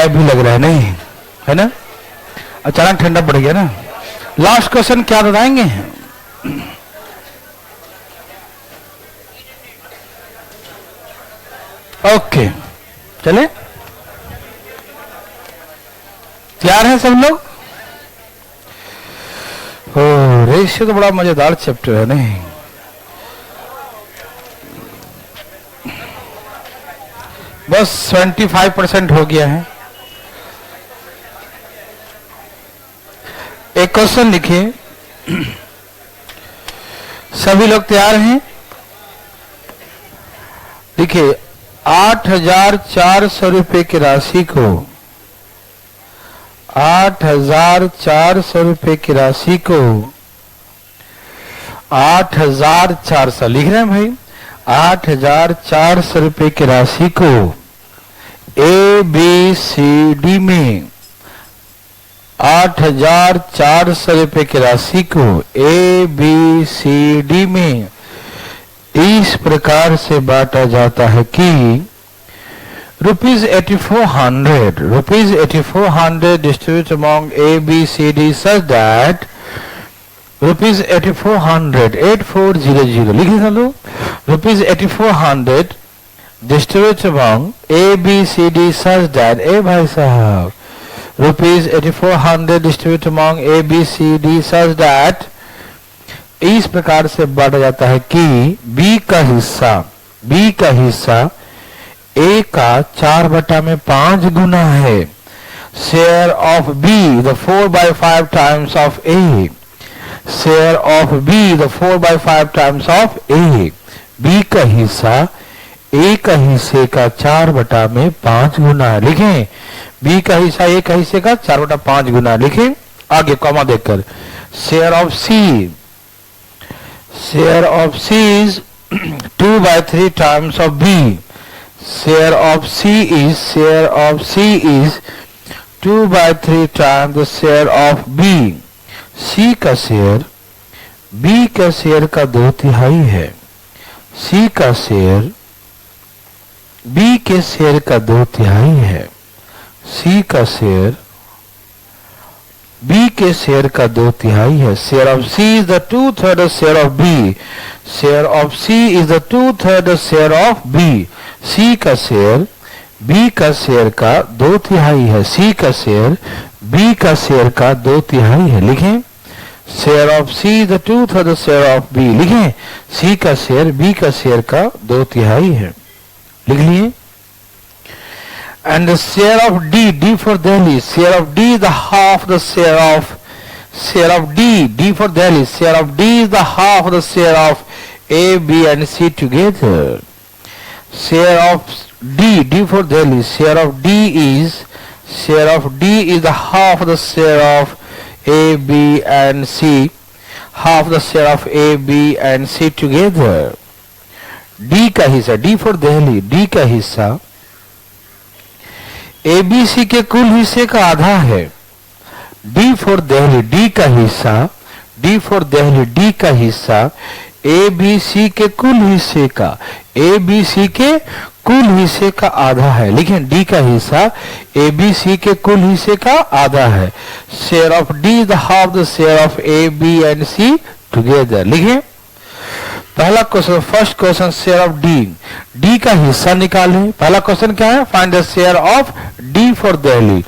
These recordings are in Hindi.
गैप भी लग रहा है, नहीं है ना? अचानक ठंडा पड़ गया ना। लास्ट क्वेश्चन क्या बताएंगे? ओके, चले, तैयार हैं सब लोग? ओ, रेशियो तो बड़ा मजेदार चैप्टर है, नहीं? बस 25% हो गया है। एक क्वेश्चन लिखिए, सभी लोग तैयार हैं? देखिए, 8,400 रुपए की राशि को 8,400 रुपए की राशि को 8,400 लिख रहे हैं भाई। 8,400 रुपए की राशि को ए बी सी डी में 8,400 रुपए की राशि को ए बी सी डी में इस प्रकार से बांटा जाता है कि ₹8,400 distributed among A, B, C, D such that ₹8,400 8400 लिखे चलो। ₹8,400 distributed among A, B, C, D such that ए भाई साहब ₹8,400 distributed among A, B, C, D such that इस प्रकार से बांटा जाता है कि B का हिस्सा A का 4/5 गुना है। Share of B the 4/5 times of A। Share of B the 4/5 times of A। B का हिस्सा A का हिस्से का 4/5 गुना है। लिखें, B का हिस्सा A का हिस्से का 4/5 गुना। लिखें आगे कॉमा देकर। Share of C is 2/3 times of B। Share of C is 2/3 times the share of B। C का शेयर B का शेयर का 2/3 है। C का शेयर B के शेयर का 2/3 है। C का शेयर B के शेयर का 2/3 है। Share of C is the 2/3 share of B। Share of C is the 2/3 share of B। C का शेयर B का शेयर का 2/3 है। C का शेयर B का शेयर का 2/3 है। लिखें, share of C is the 2/3 share of B। लिखें, C का शेयर B का शेयर का 2/3 है। लिख लिए। And the share of D for Delhi, share of D is the half the share of D for Delhi, share of D is the half the share of A, B and C together। Share of D for Delhi, share of D is the half the share of A, B and C, half the share of A, B and C together। D का हिस्सा, D for Delhi, D का हिस्सा ABC के कुल हिस्से का आधा है। D for Delhi, D का हिस्सा ABC के कुल हिस्से का आधा है। लिखें, D का हिस्सा ABC के कुल हिस्से का आधा है। Share of D is the half the share of A, B and C together। लिखें, पहला question, first question, share of D का हिस्सा निकालें। पहला क्वेश्चन क्या है? Find the share of D for Delhi.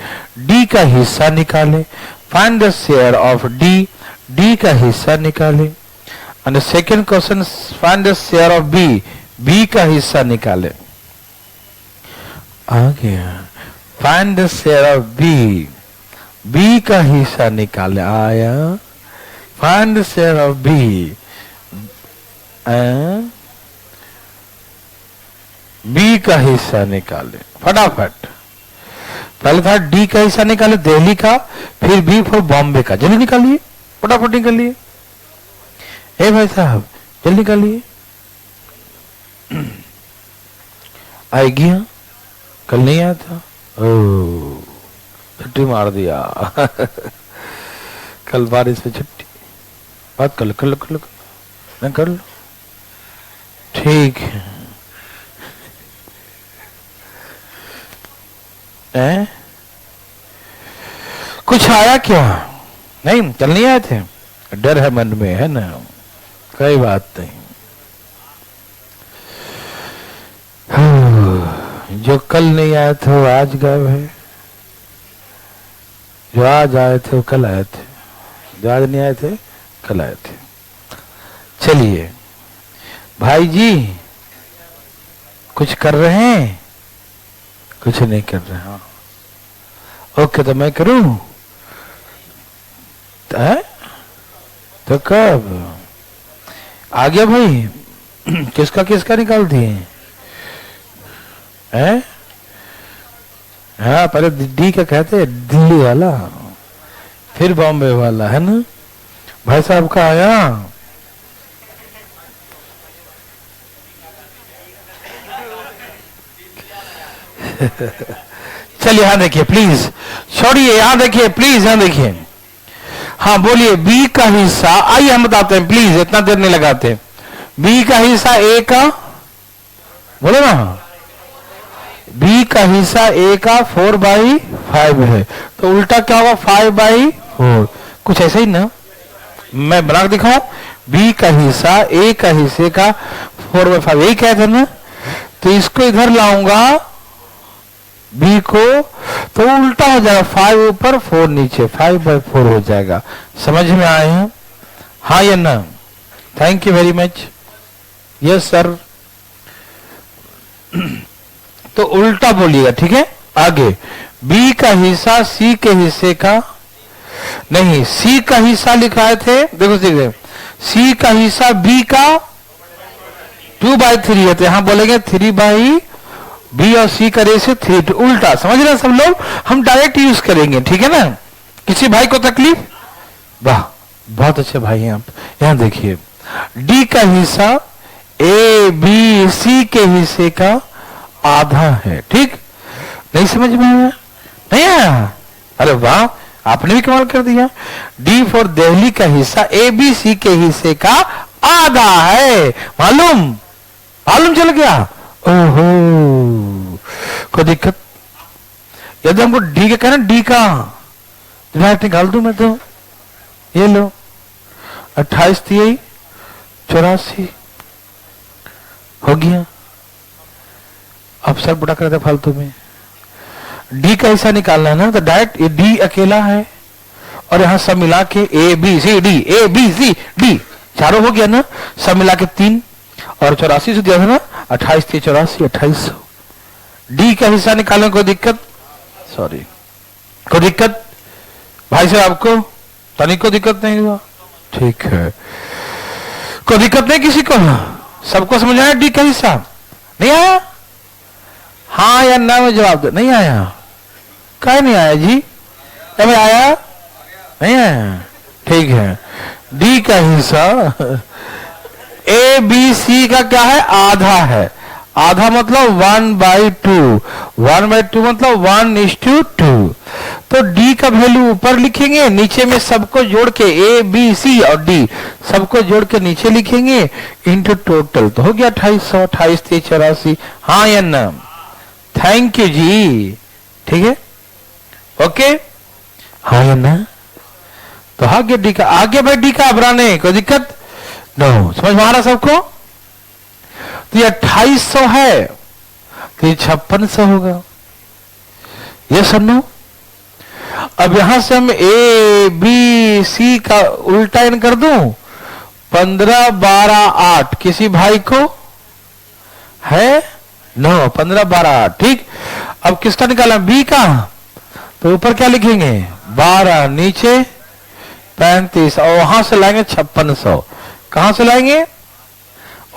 D का हिस्सा निकालें। Find the share of D का हिस्सा निकालें। And second question, find the share of B का हिस्सा निकालें। आ गया। Find the share of B का हिस्सा निकालें। आया। Find the share of B का हिस्सा निकाले फटाफट। पहले था D का हिस्सा निकाले दिल्ली का, फिर B फॉर बॉम्बे का। जल्दी निकालिए, फटाफट निकालिए। ए भाई साहब जल्दी निकालिए। आई गया, कल नहीं आया था। ओ, छुट्टी मार दिया। कल बारिश में छुट्टी। बात कर लो। ठीक है। कुछ आया क्या? नहीं, कल नहीं आए थे? डर है मन में, है ना? कोई बात नहीं। जो कल नहीं आए थे वो आज गायब है, जो आज आए थे वो कल आए थे, जो आज नहीं आए थे कल आए थे। चलिए भाई जी, कुछ कर रहे हैं? कुछ नहीं कर रहे हैं। ओके, तो मैं करूं? तो कब आ गया भाई? किसका किसका निकाल दिए हैं? हाँ, पहले डी का कहते हैं, दिल्ली वाला, फिर बॉम्बे वाला, है ना? भाई साहब का आया? चलिए यहां देखिए प्लीज, छोड़िए, यहां देखिए प्लीज, यहां देखिए। हाँ बोलिए, बी का हिस्सा, आइए हम बताते हैं प्लीज, इतना देर नहीं लगाते। बी का हिस्सा ए का, बोलो ना, बी का हिस्सा ए का 4/5 है, तो उल्टा क्या होगा? 5/4, कुछ ऐसा ही ना? मैं बना के दिखाऊं? बी का हिस्सा ए का हिस्से का 4/5, यही कहते ना? तो इसको इधर लाऊंगा बी को, तो उल्टा हो जाएगा, 5 ऊपर 4 नीचे, 5/4 हो जाएगा। समझ में आए हैं? हाँ या ना? Thank you very much. Yes sir. तो उल्टा बोलिएगा, ठीक है? आगे, बी का हिस्सा सी के हिस्से का, नहीं, सी का हिस्सा लिखाए थे, देखो देखो, सी का हिस्सा बी का 2/3 है, तो यहां बोलेंगे 3/, बी और सी का रेशियो 3, उल्टा। समझ रहे हैं सब लोग? हम डायरेक्ट यूज करेंगे, ठीक है ना? किसी भाई को तकलीफ? वाह, बहुत अच्छे भाई हैं आप। यहां देखिए, डी का हिस्सा ए बी सी के हिस्से का आधा है, ठीक? नहीं समझ में आया? नहीं आया? अरे वाह, आपने भी कमाल कर दिया। डी फॉर दिल्ली का हिस्सा ए बी सी के हिस्से का आधा है, मालूम चल गया? ओहो, कोई दिक्कत? यदि हमको डी का कहना, डी का डायरेक्ट निकाल दूं मैं, तो ये लो, 28 3 84 हो गया। अब सर बुरा करते फालतू में। डी का हिस्सा निकालना है ना, तो डायरेक्ट ये डी अकेला है, और यहां सब मिला के A B C D, A B C D चारों हो गया ना, सब मिला के 3, और 84 से दिया था ना, 28 3 84, 2800। डी का हिस्सा निकालने कोई दिक्कत? सॉरी, कोई दिक्कत भाई साहब? आपको तनिक को दिक्कत नहीं हुआ? ठीक है, कोई दिक्कत नहीं किसी को? सबको समझ आया? डी का हिस्सा नहीं आया? हाँ या ना में जवाब दो। नहीं आया? क्या नहीं आया जी? अब आया? नहीं आया? ठीक है, डी का हिस्सा ए बी सी का क्या है? आधा है। आधा मतलब 1/2, 1/2 मतलब 1:2। तो डी का वैल्यू ऊपर लिखेंगे, नीचे में सबको जोड़ के ए बी सी और डी सबको जोड़ के नीचे लिखेंगे, इंटू टोटल, तो हो गया 2800, 28 3 84। हाँ या ना? थैंक यू जी, ठीक है, ओके। हाँ या ना? तो आगे डी का, आगे भाई डी का घबराने कोई दिक्कत? नो, समझ में आ रहा सबको? तो ये 2800 है, तो ये 5600 होगा। ये सुनो, अब यहां से हम ए बी सी का उल्टा इन कर दूं, 15 12 8, किसी भाई को है? नो, 15 12 8, ठीक। अब किसका निकाला? बी का, तो ऊपर क्या लिखेंगे? 12, नीचे 35, और वहां से लाएंगे 5600। कहां से लाएंगे?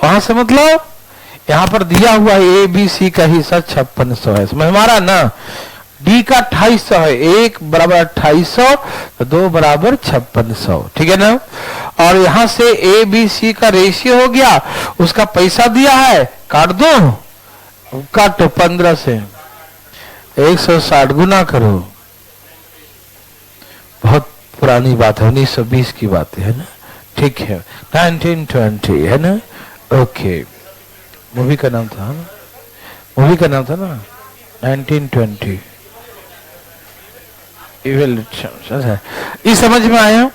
वहां से, मतलब यहां पर दिया हुआ है ए बी सी का हिस्सा 5600 है, समझ में आ रहा ना? डी का 2800 है, 1 बराबर 2800, तो 2 बराबर 5600, ठीक है ना? और यहां से ए बी सी का रेशियो हो गया, उसका पैसा दिया है, काट दो, काटो 15 से 160 गुना करो। बहुत पुरानी बात है, 1920 की बात है ना? ठीक है, 1920 है ना? ओके, मूवी का नाम था ना, मूवी का नाम था ना 1920। इवेल्यूशन है। ये समझ में आया?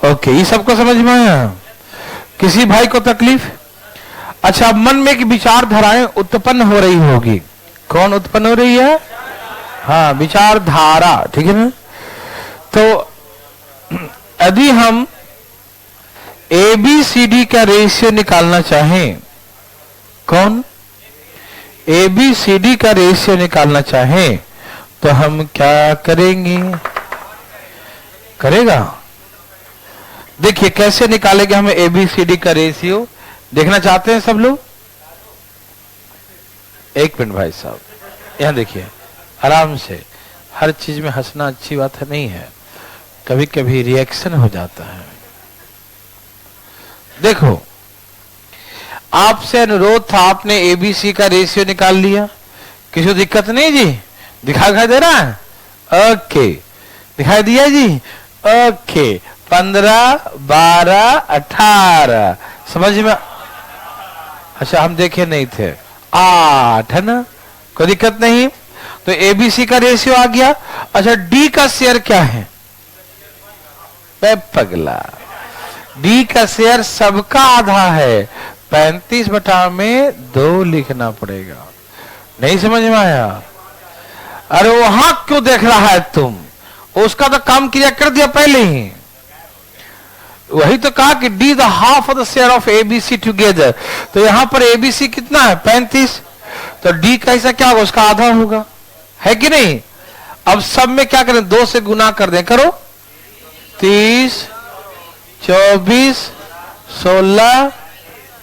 ओके, ये सबको समझ में आया? किसी भाई को तकलीफ? अच्छा, अब मन में की विचारधाराएं उत्पन्न हो रही होगी। कौन उत्पन्न हो रही है? हाँ, विचारधारा, ठीक है ना? तो यदि हम ABCD का रेशियो निकालना चाहें, कौन? ABCD का रेशियो निकालना चाहें तो हम क्या करेंगे? करेगा? देखिए कैसे निकालेंगे हम ABCD का रेशियो। देखना चाहते हैं सब लोग? एक मिनट भाई साहब, यहां देखिए आराम से। हर चीज में हंसना अच्छी बात है नहीं है, कभी कभी रिएक्शन हो जाता है। देखो, आपसे अनुरोध था, आपने ABC का रेशियो निकाल लिया, किसी को दिक्कत नहीं जी? दिखाई दे रहा है? ओके, दिखाई दिया जी? ओके, 15, 12, 18 समझ में? अच्छा, हम देखे नहीं थे। 8 है ना, कोई दिक्कत नहीं। तो ABC का रेशियो आ गया। अच्छा, D का शेयर क्या है? पगला, D का शेयर सबका आधा है, 35/2 लिखना पड़ेगा। नहीं समझ में आया? अरे वहां क्यों देख रहा है तुम? उसका तो काम क्रिया कर दिया पहले ही। वही तो कहा कि D the half of the share of ABC together. तो यहां पर ABC कितना है? 35। तो D का हिस्सा क्या होगा? उसका आधा होगा, है कि नहीं? अब सब में क्या करें? 2 से गुना कर दें। करो, 30, 24, 16,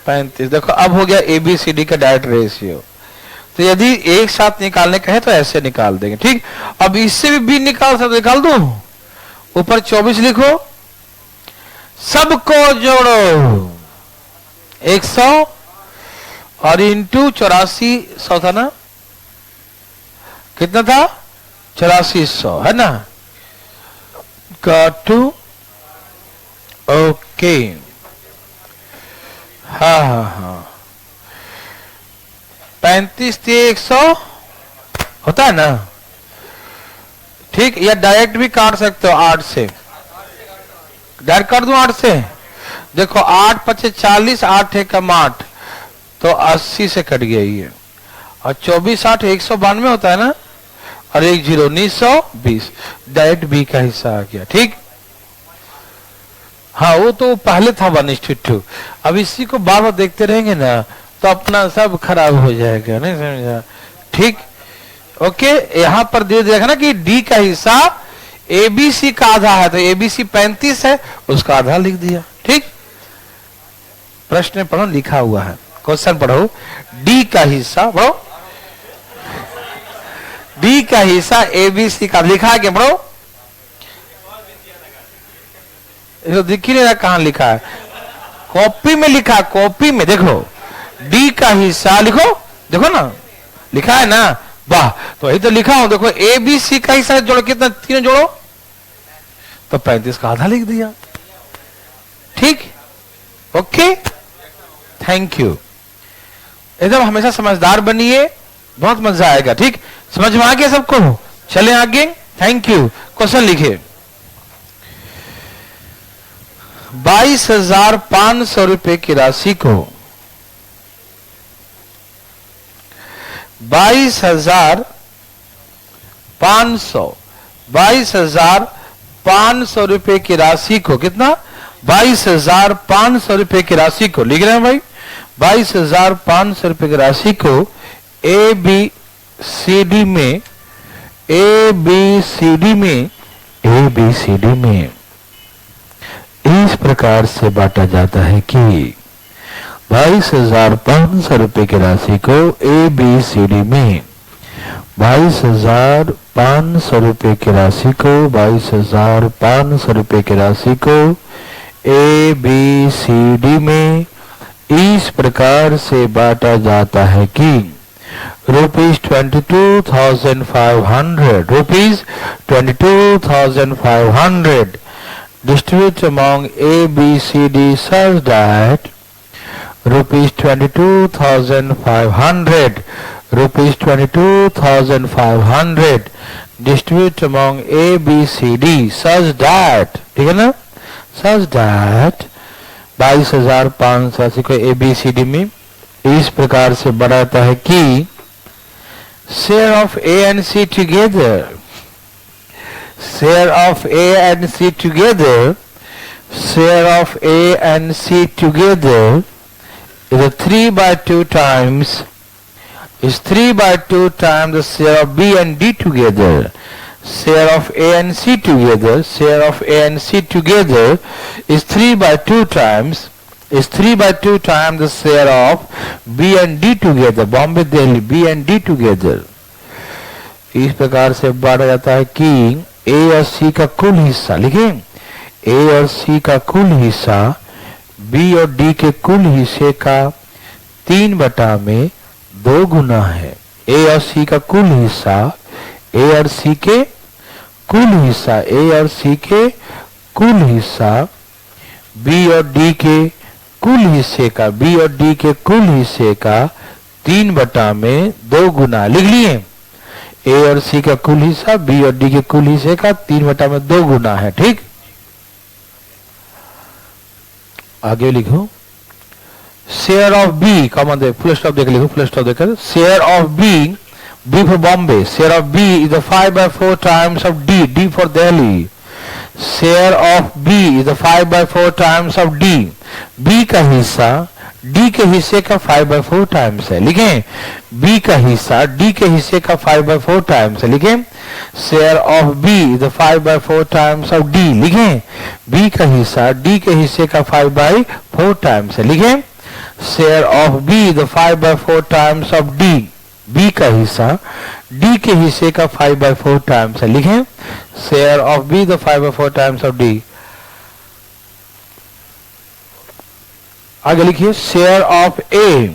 35। देखो अब हो गया ABCD का डायरेक्ट रेशियो। तो यदि एक साथ निकालने का है तो ऐसे निकाल देंगे, ठीक? अब इससे भी B निकाल सकते, निकाल दो। ऊपर 24 लिखो, सबको जोड़ो 100 और इंटू 8400 था ना? कितना था? 8400 है ना? टू ओके, हाँ हाँ हाँ, 35 100 होता है ना? ठीक, या डायरेक्ट भी काट सकते हो 8 से। डायरेक्ट कर दूं 8 से? देखो 8 5 40, 8 एकम 8, तो 80 से कट गया ये। और 24 8 192 होता है ना? और 1 0 1920। डायरेक्ट B का हिस्सा आ गया, ठीक? हाँ, वो तो पहले था 1:2। अब इसी को बार बार देखते रहेंगे ना तो अपना सब खराब हो जाएगा, नहीं समझा? ठीक, ओके। यहां पर दे देखा ना कि D का हिस्सा ABC का आधा है, तो ABC 35 है, उसका आधा लिख दिया, ठीक? प्रश्न पढ़ो, लिखा हुआ है, क्वेश्चन पढ़ो। D का हिस्सा पढ़ो, D का हिस्सा ABC का लिखा है, क्या पढ़ो? तो दिख ही नहीं रहा कहां लिखा है? कॉपी में लिखा, कॉपी में देखो, D का हिस्सा लिखो, देखो ना लिखा है ना? वाह, तो वही तो लिखा हूं, देखो ABC का हिस्सा जोड़ो, कितना? 3 जोड़ो तो 35 का आधा लिख दिया, ठीक? Okay, thank you. एकदम हमेशा समझदार बनिए, बहुत मजा आएगा, ठीक? समझ में आ गया सबको? चले आगे, थैंक यू। क्वेश्चन लिखिए। 22,500 रुपए की राशि को 22,500 रुपए की राशि को कितना? 22,500 रुपए की राशि को लिख रहे हैं भाई। 22,500 रुपए की राशि को ABCD में इस प्रकार से बांटा जाता है कि 22,500 रुपए की राशि को ABCD में 22,500 रुपए की राशि को 22,500 रुपए की राशि को ABCD में इस प्रकार से बांटा जाता है कि ₹22,500 distribute among ABCD such that ₹22,500 distribute among A, B, C, D such that, ठीक है ना, such that 22,580 को A, B, C, D में इस प्रकार से बढ़ाता है कि share of A and C together, share of A and C together, share of A and C together is a 3/2 times, is 3/2 times the share of B and D together. Share of A and C together, share of A and C together is 3/2 times, is 3/2 times the share of B and D together. Bombay Delhi B and D together. इस प्रकार से बढ़ जाता है कि A और C का कुल हिस्सा, लिखें, A और C का कुल हिस्सा B और D के कुल हिस्से का 3/2 गुना है। A और C का कुल हिस्सा, A और C के कुल हिस्सा, A और C के कुल हिस्सा B और D के कुल हिस्से का, B और D के कुल हिस्से का 3/2 गुना। लिख लिए, A और C का कुल हिस्सा B और D के कुल हिस्से का 3/2 गुना है। ठीक, आगे लिखो शेयर ऑफ बी, कॉमन दे, फुल स्टॉप देकर लिखो, फुल स्टॉप देकर, share of B, B for Bombay, share of B is the 5/4 times of D, D for Delhi. Share of B is the 5/4 times of D. B का हिस्सा D के हिस्से का 5/4 टाइम्स है। लिखें, B का हिस्सा D के हिस्से का 5/4 टाइम्स है। लिखें, share of B is the 5/4 times of D. लिखें, B का हिस्सा D के हिस्से का 5/4 टाइम्स है। लिखें, share of B is the 5/4 times of D. B का हिस्सा D के हिस्से का 5/4 टाइम्स है। लिखें, share of B the 5/4 times of D. आगे लिखिए share of A,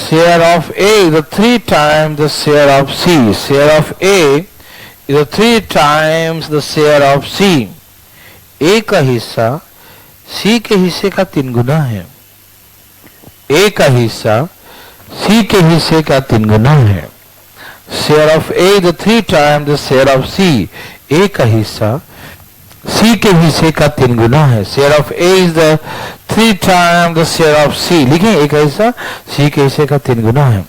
share of A is the 3 times the share of C. Share of A is the 3 times the share of C. A का हिस्सा C के हिस्से का 3 गुना है। A का हिस्सा C के हिस्से का 3 गुना है। Share of A is the 3 times the share of C. A का हिस्सा C के हिस्से का 3 गुना है। Share of A is the 3 times the share of C. लिखें, A का हिस्सा C के हिस्से का 3 गुना है।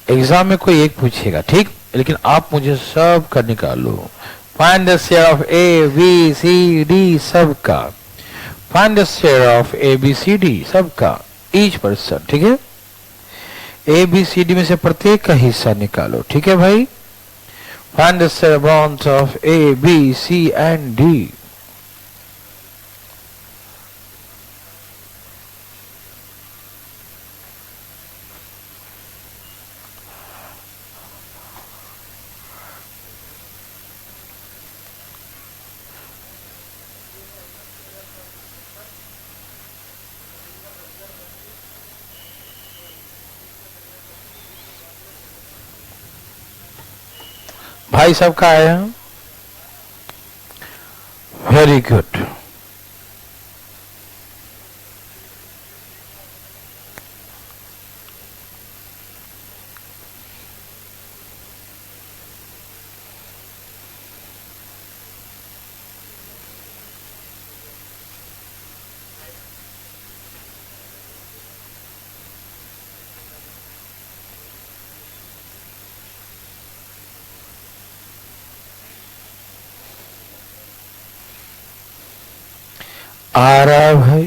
एग्जाम में कोई एक पूछेगा, ठीक, लेकिन आप मुझे सब का निकालो। Find the share of A, B, C, D सबका। Find the share of A, B, C, D सबका, ईच पर्सन। ठीक है, A, B, C, D में से प्रत्येक का हिस्सा निकालो। ठीक है भाई, find the share amount of A, B, C and D. भाई सबका आया, वेरी गुड। आ रहा है भाई,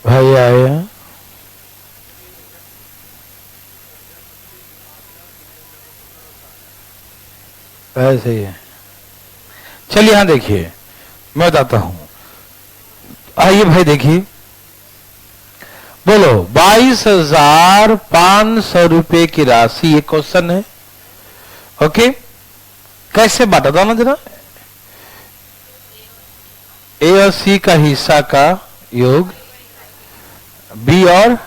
भाई आया, ऐसे ही है। चलिए यहां देखिए, मैं बताता हूं, आइए भाई देखिए, बोलो 22,500 रुपए की राशि, ये क्वेश्चन है। ओके, कैसे बांटा था ना जरा, ए और सी का हिस्सा का योग बी और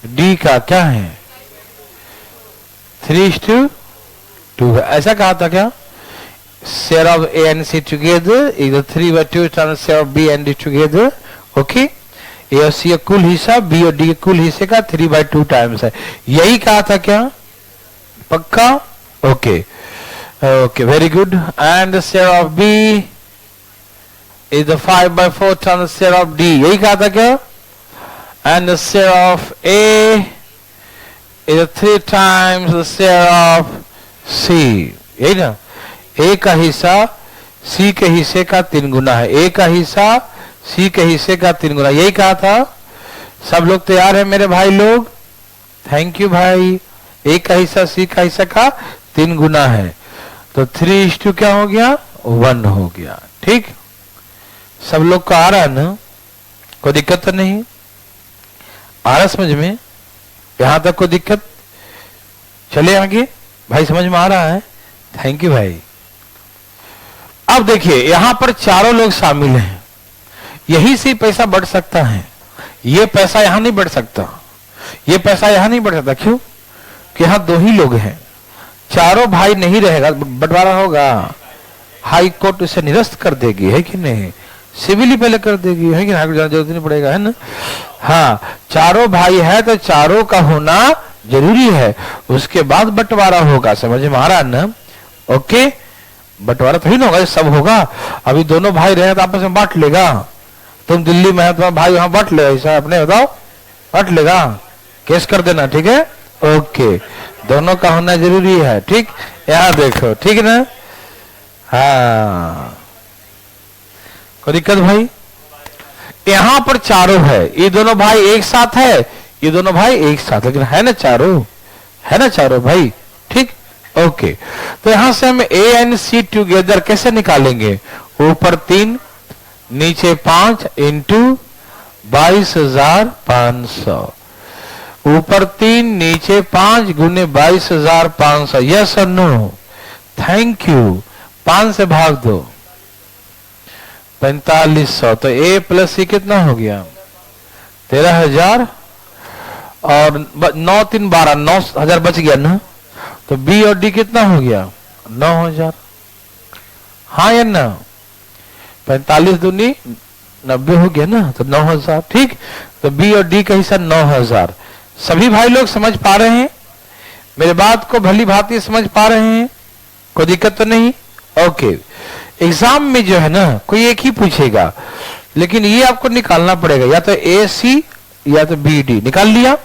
डी का क्या है 3:2 है। ऐसा कहा था क्या, share of A and C together is the 3/2 times share of B and D together. Okay, A और C का कुल हिस्सा B और D के कुल हिस्से का 3/2 टाइम्स है। यही कहा था क्या? पक्का? Okay okay, very good. And the share of B is the 5/4 times share of D, यही कहा था क्या? And the share of A is 3 times the share of C, यही ना? A का हिस्सा C के हिस्से का 3 गुना है। A का हिस्सा C के हिस्से का 3 गुना, यही कहा था। सब लोग तैयार है मेरे भाई लोग? थैंक यू भाई। A का हिस्सा C का हिस्सा का 3 गुना है, तो 3:2 क्या हो गया? 1 हो गया। ठीक, सब लोग को आ रहा है ना? कोई दिक्कत तो नहीं आ रहा समझ में? यहां तक कोई दिक्कत? चले आगे भाई, समझ में आ रहा है? थैंक यू भाई। अब देखिए यहां पर चारों लोग शामिल हैं, यही से पैसा बढ़ सकता है। ये पैसा यहां नहीं बढ़ सकता, ये पैसा यहां नहीं बढ़ सकता। क्यों? कि यहां 2 ही लोग हैं, चारों भाई नहीं रहेगा, बंटवारा होगा। हाई कोर्ट उसे निरस्त कर देगी, है कि नहीं? सिविल ही पहले कर देगी, है कि हाई कोर्ट जाने जरूरत नहीं पड़ेगा, है ना? हाँ, चारों भाई है तो चारों का होना जरूरी है, उसके बाद बंटवारा होगा। समझ में आ रहा है ना? ओके, बंटवारा तो ही ना होगा, सब होगा। अभी दोनों भाई रहे तो आपस में बांट लेगा। तुम दिल्ली में है, तुम्हारा भाई वहां बांट लेगा, ऐसा अपने बताओ, बांट लेगा, केस कर देना, ठीक है? ओके, दोनों का होना जरूरी है। ठीक, यहां देखो, ठीक है ना? हाँ, कोई दिक्कत भाई? यहां पर चारों है, ये दोनों भाई एक साथ है, ये दोनों भाई एक साथ, लेकिन है ना चारों, है ना चारों भाई? ठीक, ओके। तो यहां से हम A एंड C टुगेदर कैसे निकालेंगे? ऊपर 3 नीचे 5 इंटू 22,500, ऊपर 3 नीचे 5 गुने 22,500। यस और नो? Thank you. 5 से भाग दो, 4500। तो A प्लस C कितना हो गया? 13,000 और 9 3 12, 9,000 बच गया ना? तो B और D कितना हो गया? 9,000। हाँ या ना? 45 दूनी 90 हो गया ना, तो 9,000। ठीक, तो B और D का हिस्सा 9,000। सभी भाई लोग समझ पा रहे हैं मेरे बात को? भली भांति समझ पा रहे हैं? कोई दिक्कत तो नहीं? ओके। एग्जाम में जो है ना, कोई एक ही पूछेगा, लेकिन ये आपको निकालना पड़ेगा, या तो AC या तो BD। निकाल लिया।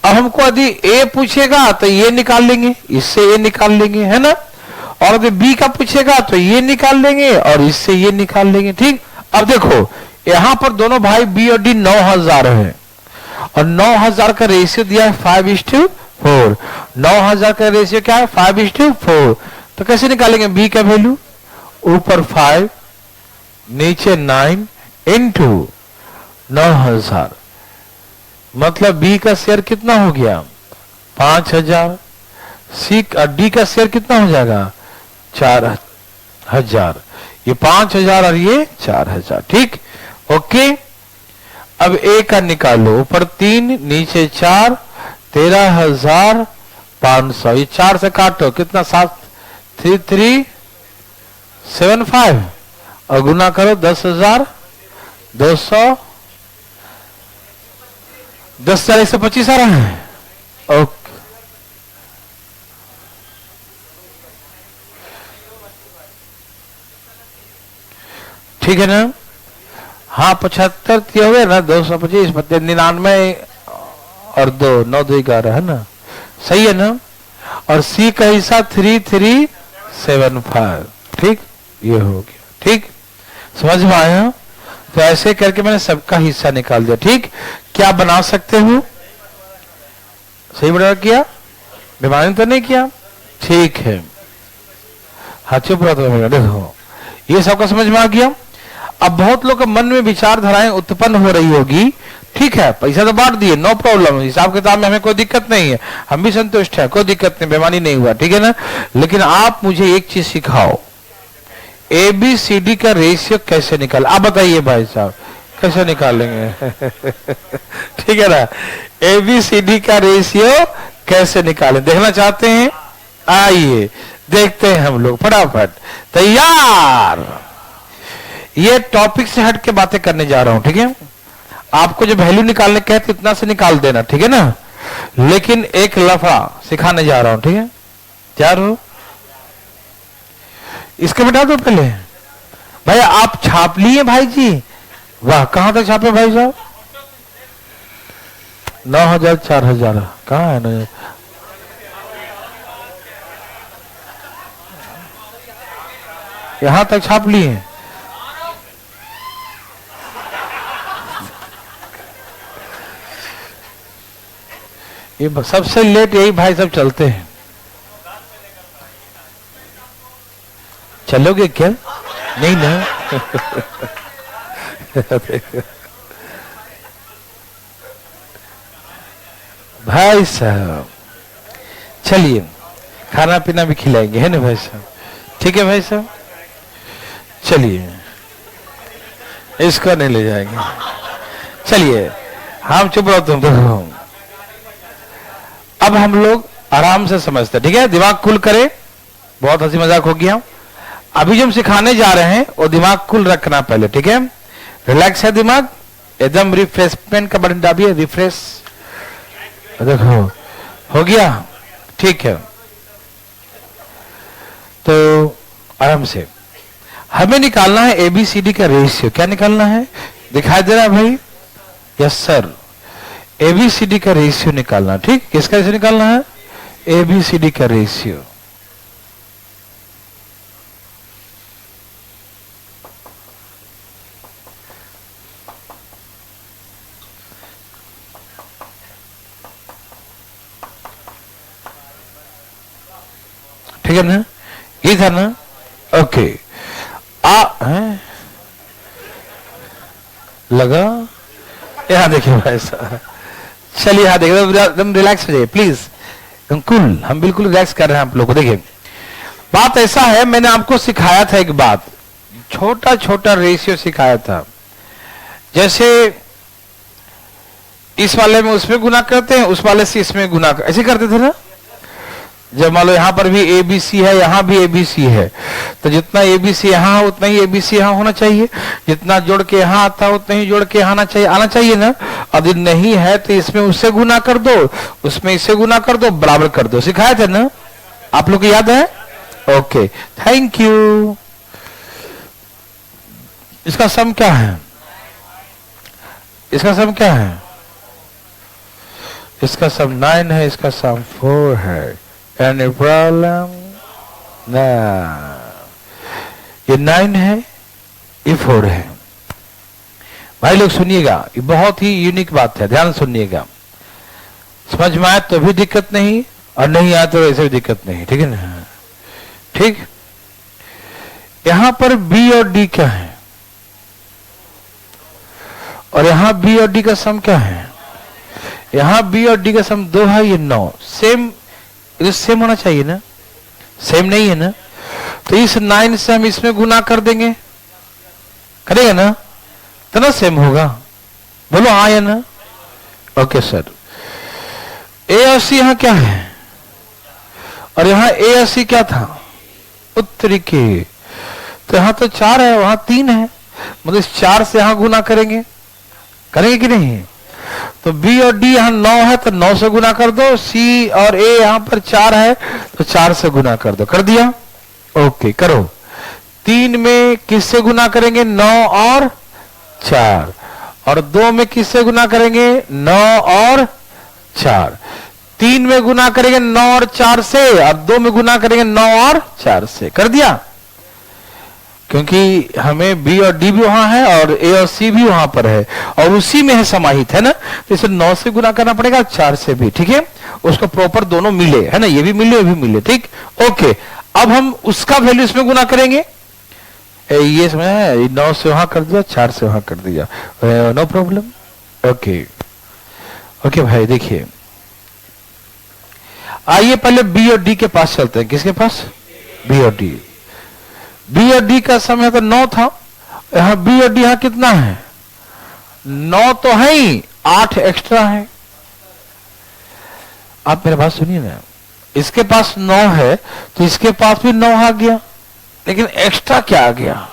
अब हमको यदि A पूछेगा तो ये निकाल लेंगे, इससे ये निकाल लेंगे, है ना? और यदि B का पूछेगा तो ये निकाल लेंगे और इससे ये निकाल लेंगे। ठीक, अब देखो यहां पर दोनों भाई B और D 9,000 है, और 9,000 का रेशियो दिया है 5:4। 9,000 का रेशियो क्या है? 5:4। तो कैसे निकालेंगे B का वैल्यू? ऊपर 5 नीचे 9 इंटू 9,000, मतलब B का शेयर कितना हो गया? 5,000। C और D का शेयर कितना हो जाएगा? 4,000। ये 5,000 और ये 4,000। ठीक, ओके। अब A का निकालो, ऊपर 3 नीचे 4, 13,500। ये 4 से काटो, कितना? 7,3375 और गुना करो 10,200, 10,125 आ रहा है। ओके, ठीक है ना? हाँ, 75 हो गए ना, 225 99 और 2 9 2 11 है ना? सही है ना? और C का हिस्सा 3375। ठीक, ये हो गया। ठीक, समझ में आया? तो ऐसे करके मैंने सबका हिस्सा निकाल दिया। ठीक, क्या बना सकते हो? सही बना किया? बेमानी तो नहीं किया? ठीक है, हाँ चुप रहा। तो देखो ये सबका समझ में आ गया। अब बहुत लोग के मन में विचारधाराएं उत्पन्न हो रही होगी। ठीक है, पैसा तो बांट दिए, नो प्रॉब्लम, हिसाब किताब में हमें कोई दिक्कत नहीं है, हम भी संतुष्ट हैं, कोई दिक्कत नहीं, बेमानी नहीं हुआ, ठीक है ना? लेकिन आप मुझे एक चीज सिखाओ, ABCD का रेशियो कैसे निकाल? आप बताइए भाई साहब, कैसे निकालेंगे? ठीक है ना? ABCD का रेशियो कैसे निकालें, देखना चाहते हैं? आइए देखते हैं हम लोग फटाफट। तैयार। ये टॉपिक से हट के बातें करने जा रहा हूं, ठीक है। आपको जो वैल्यू निकालने कहे तो इतना से निकाल देना, ठीक है ना। लेकिन एक लफड़ा सिखाने जा रहा हूं, ठीक है। तैयार हो? इसके बिठा दो पहले। भाई आप छाप लिए भाई जी? वाह, कहां तक छापे भाई साहब? 9,000 4,000 कहां है ना? यहां तक छाप लिए। ये सबसे लेट यही भाई सब चलते हैं। चलोगे क्या? नहीं ना। भाई साहब चलिए, खाना पीना भी खिलाएंगे, है ना भाई साहब? ठीक है भाई साहब, चलिए इसको नहीं ले जाएंगे। चलिए हम चुप रहो तुम तो। अब हम लोग आराम से समझते, ठीक है। दिमाग खुल करे, बहुत हंसी मजाक हो गया। अभी जो हम सिखाने जा रहे हैं वो दिमाग खुल रखना पहले, ठीक है। रिलैक्स है दिमाग, एकदम रिफ्रेशमेंट का बटन दाबिए, रिफ्रेश। देखो हो गया, ठीक है। तो आराम से हमें निकालना है एबीसीडी का रेशियो। क्या निकालना है? दिखाई दे रहा है भाई? यस सर, एबीसीडी का रेशियो निकालना। ठीक, किसका रेशियो निकालना है? एबीसीडी का रेशियो। ठीक है ना, ये था ना? ओके। है लगा? यहां देखिए भाई साहब, चलिए यहां देखिए, एकदम रिलैक्स हो जाइए प्लीज, कूल। हम बिल्कुल रिलैक्स कर रहे हैं आप लोग को। देखिए बात ऐसा है, मैंने आपको सिखाया था एक बात, छोटा छोटा रेशियो सिखाया था। जैसे इस वाले में उसमें गुना करते हैं, उस वाले से इसमें गुना ऐसे करते थे ना। जब मान लो यहां पर भी एबीसी है, यहां भी एबीसी है, तो जितना एबीसी यहां उतना ही एबीसी यहां होना चाहिए। जितना जोड़ के यहां आता है उतना ही जोड़ के आना चाहिए ना। यदि नहीं है तो इसमें उससे गुना कर दो, उसमें इससे गुना कर दो, बराबर कर दो। सिखाए थे ना आप लोग को, याद है? Okay, thank you. इसका सम क्या है? इसका सम क्या है? इसका सम 9 है, इसका सम 4 है। Any problem? ना, ये 9 है, ये 4 है। भाई लोग सुनिएगा, ये बहुत ही यूनिक बात है, ध्यान सुनिएगा। समझ में आए तो भी दिक्कत नहीं, और नहीं आए तो ऐसे भी दिक्कत नहीं, ठीक है ना। ठीक, यहां पर बी और डी क्या है, और यहां बी और डी का सम क्या है? यहां बी और डी का सम 2 है, ये 9। सेम, ये सेम होना चाहिए ना, सेम नहीं है ना। तो इस 9 से हम इसमें गुना कर देंगे, करेगा ना, तो ना सेम होगा। बोलो हाँ या ना? Okay sir. ए और सी यहां क्या है, और यहां ए और सी क्या था? उत्तरी के। तो यहां तो 4 है, वहां 3 है, मतलब इस 4 से यहां गुना करेंगे कि नहीं? तो बी और डी यहां 9 है, तो 9 से गुना कर दो। सी और ए यहां पर 4 है, तो 4 से गुना कर दो। कर दिया? ओके, करो। 3 में किससे गुना करेंगे? 9 और 4। और 2 में किससे गुना करेंगे? 9 और 4। 3 में गुना करेंगे 9 और 4 से, और 2 में गुना करेंगे 9 और 4 से। कर दिया? क्योंकि हमें बी और डी भी वहां है और ए और सी भी वहां पर है, और उसी में है समाहित, है ना। तो इसे 9 से गुना करना पड़ेगा, 4 से भी, ठीक है। उसको प्रॉपर दोनों मिले, है ना, ये भी मिले, ये भी मिले, ठीक। ओके, अब हम उसका वैल्यू इसमें गुना करेंगे। ये समझ है, 9 से वहां कर दिया, 4 से वहां कर दिया, नो प्रॉब्लम। ओके ओके भाई, देखिए आइए पहले बी और डी के पास चलते हैं। किसके पास? बी और डी। बी और डी का समय तो 9 था, यहां बी और डी यहां कितना है? 9 तो है ही, 8 एक्स्ट्रा है। आप मेरे बात सुनिए ना, इसके पास 9 है तो इसके पास भी 9 आ गया, लेकिन एक्स्ट्रा क्या आ गया,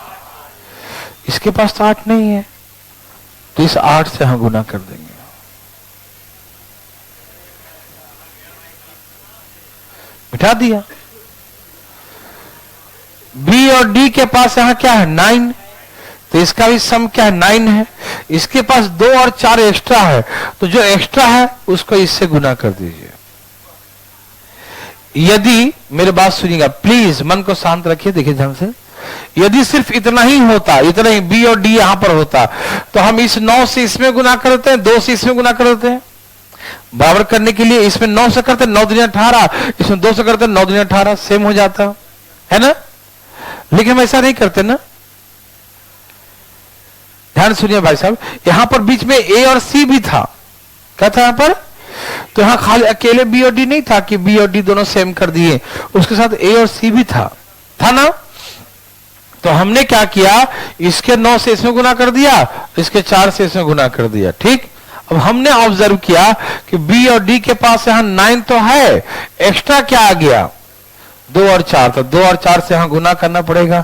इसके पास तो 8 नहीं है, तो इस 8 से हम गुना कर देंगे। बिठा दिया। बी और डी के पास यहां क्या है 9, तो इसका भी सम क्या है 9 है। इसके पास 2 और 4 एक्स्ट्रा है, तो जो एक्स्ट्रा है उसको इससे गुना कर दीजिए। यदि मेरे बात सुनिएगा प्लीज, मन को शांत रखिए, देखिए ध्यान से, यदि सिर्फ इतना ही होता, इतना ही बी और डी यहां पर होता, तो हम इस 9 से इसमें गुना करते हैं, 2 से इसमें गुना कर देते हैं। बराबर करने के लिए इसमें 9 से करते 9 दूनी 18, इसमें 2 से करते 9 दूनी 18, सेम हो जाता है ना। लेकिन हम ऐसा नहीं करते ना। ध्यान सुनिए भाई साहब, यहां पर बीच में ए और सी भी था, क्या था यहां पर, तो यहां खाली अकेले बी और डी नहीं था कि बी और डी दोनों सेम कर दिए, उसके साथ ए और सी भी था ना। तो हमने क्या किया, इसके 9 से इसमें गुना कर दिया, इसके 4 से इसमें गुना कर दिया, ठीक। अब हमने ऑब्जर्व किया कि बी और डी के पास यहां 9 तो है, एक्स्ट्रा क्या आ गया 2 और 4, तो 2 और 4 से यहां गुना करना पड़ेगा।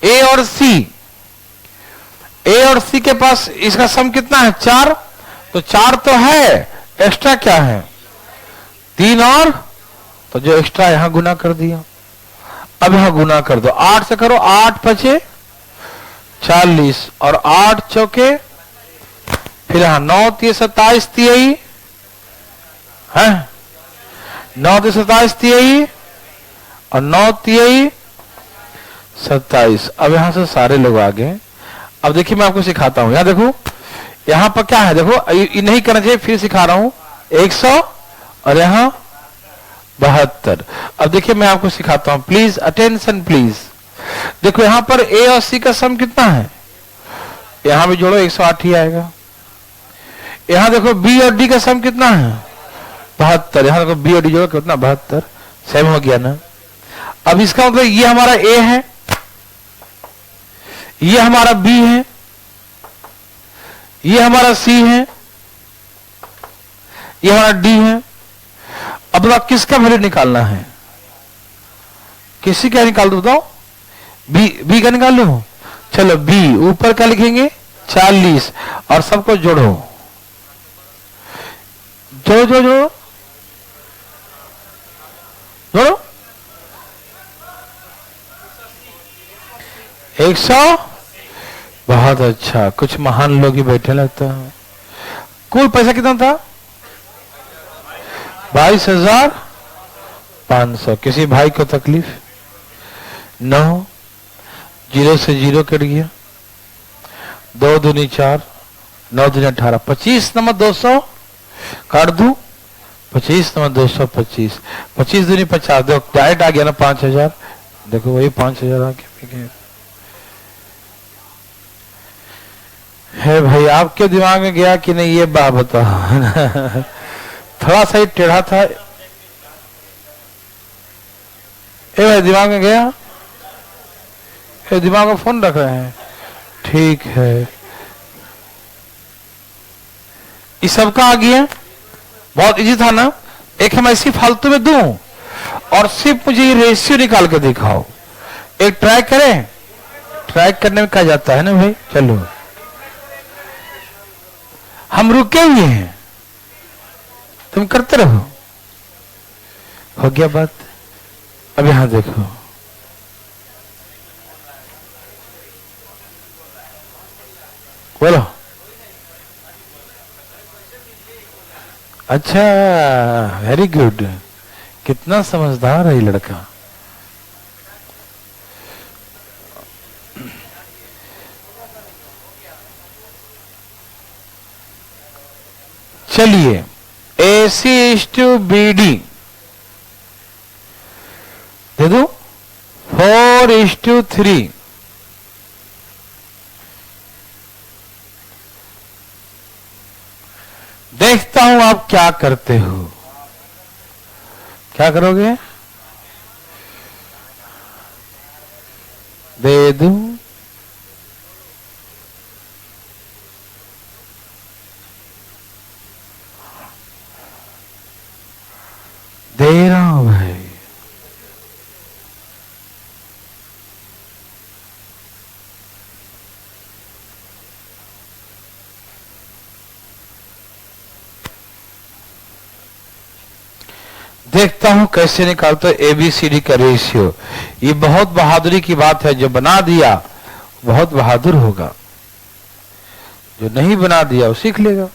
ए और सी के पास इसका सम कितना है 4, तो 4 तो है, एक्स्ट्रा क्या है 3, और तो जो एक्स्ट्रा यहां गुना कर दिया। अब यहां गुना कर दो, 8 से करो, 8 5 40 और 8 चौके, फिर यहां 9 3 27 तिहाई है, 9 3 27 तिहाई और 9 तिहाई 27। अब यहां से सारे लोग आ गए। अब देखिए मैं आपको सिखाता हूं, यहां देखो, यहां पर क्या है, देखो ये नहीं करना चाहिए, फिर सिखा रहा हूं, 100 और यहां 72। अब देखिए मैं आपको सिखाता हूं, प्लीज अटेंशन प्लीज। देखो यहां पर ए और सी का सम कितना है, यहां भी जोड़ो 108 ही आएगा। यहां देखो बी और डी का सम कितना है 72, यहां देखो बी और डी जोड़ो कितना 72, सेम हो गया ना। अब इसका मतलब ये हमारा ए है, ये हमारा बी है, ये हमारा सी है, ये हमारा डी है। अब बताओ किसका वैल्यू निकालना है, किसी का निकाल दो, बताओ बी का निकाल लो। चलो बी ऊपर का लिखेंगे 40 और सबको जोड़ो, जोड़ो जोड़ो जोड़ो जोड़ो, 100। बहुत अच्छा, कुछ महान लोग ही बैठे लगता है। कुल पैसा कितना था 22,500। किसी भाई को तकलीफ 9, 0 से 0 कट गया, 2 दूनी 4, 9 दूनी 18, 25 नंबर 200 काट दू, 25 नंबर 225, 25 दूनी 50, देखो डायरेक्ट आ गया ना 5,000, देखो वही 5,000 आ गया। है भाई आपके दिमाग में गया कि नहीं ये बात बताओ। थोड़ा सा ही टेढ़ा था, ए भाई दिमाग में गया, ए दिमाग में फोन रख रहे हैं, ठीक है, इस सबका आ गया, बहुत इजी था ना। एक हम ऐसी फालतू में दूं और सिर्फ मुझे ये रेशियो निकाल के दिखाओ, एक ट्राई करें, ट्राई करने में कहा जाता है ना भाई। चलो हम रुके हुए हैं, तुम करते रहो, हो गया बात। अब यहां देखो, बोलो, अच्छा वेरी गुड, कितना समझदार है ये लड़का। चलिए AC/BD दे दो, 4:3। देखता हूं आप क्या करते हो, क्या करोगे, दे दूं, दे रहा हूं भाई, देखता हूं कैसे निकालते हो ABCD का रेशियो। ये बहुत बहादुरी की बात है, जो बना दिया बहुत बहादुर होगा, जो नहीं बना दिया वो सीख लेगा।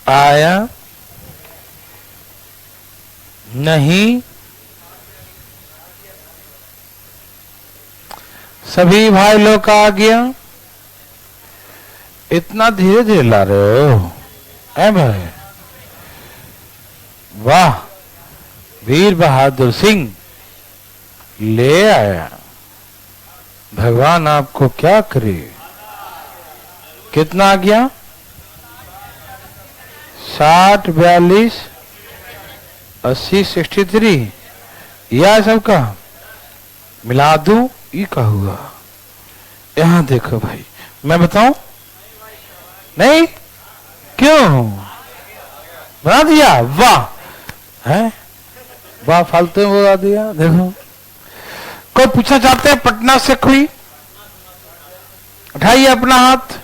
आया नहीं, सभी भाई लोग का आ गया। इतना धीरे धीरे ला रहे हो ऐ भाई, वाह, वीर बहादुर सिंह ले आया। भगवान आपको क्या करे। कितना आ गया? 60, 42, 80, 63। यह सबका मिला दूं, ये का हुआ। यहां देखो भाई, मैं बताऊं? नहीं, क्यों बना दिया? वाह है, वाह, फालतू में बना दिया। देखो, कोई पूछना चाहते हैं पटना से कोई? उठाइए अपना हाथ।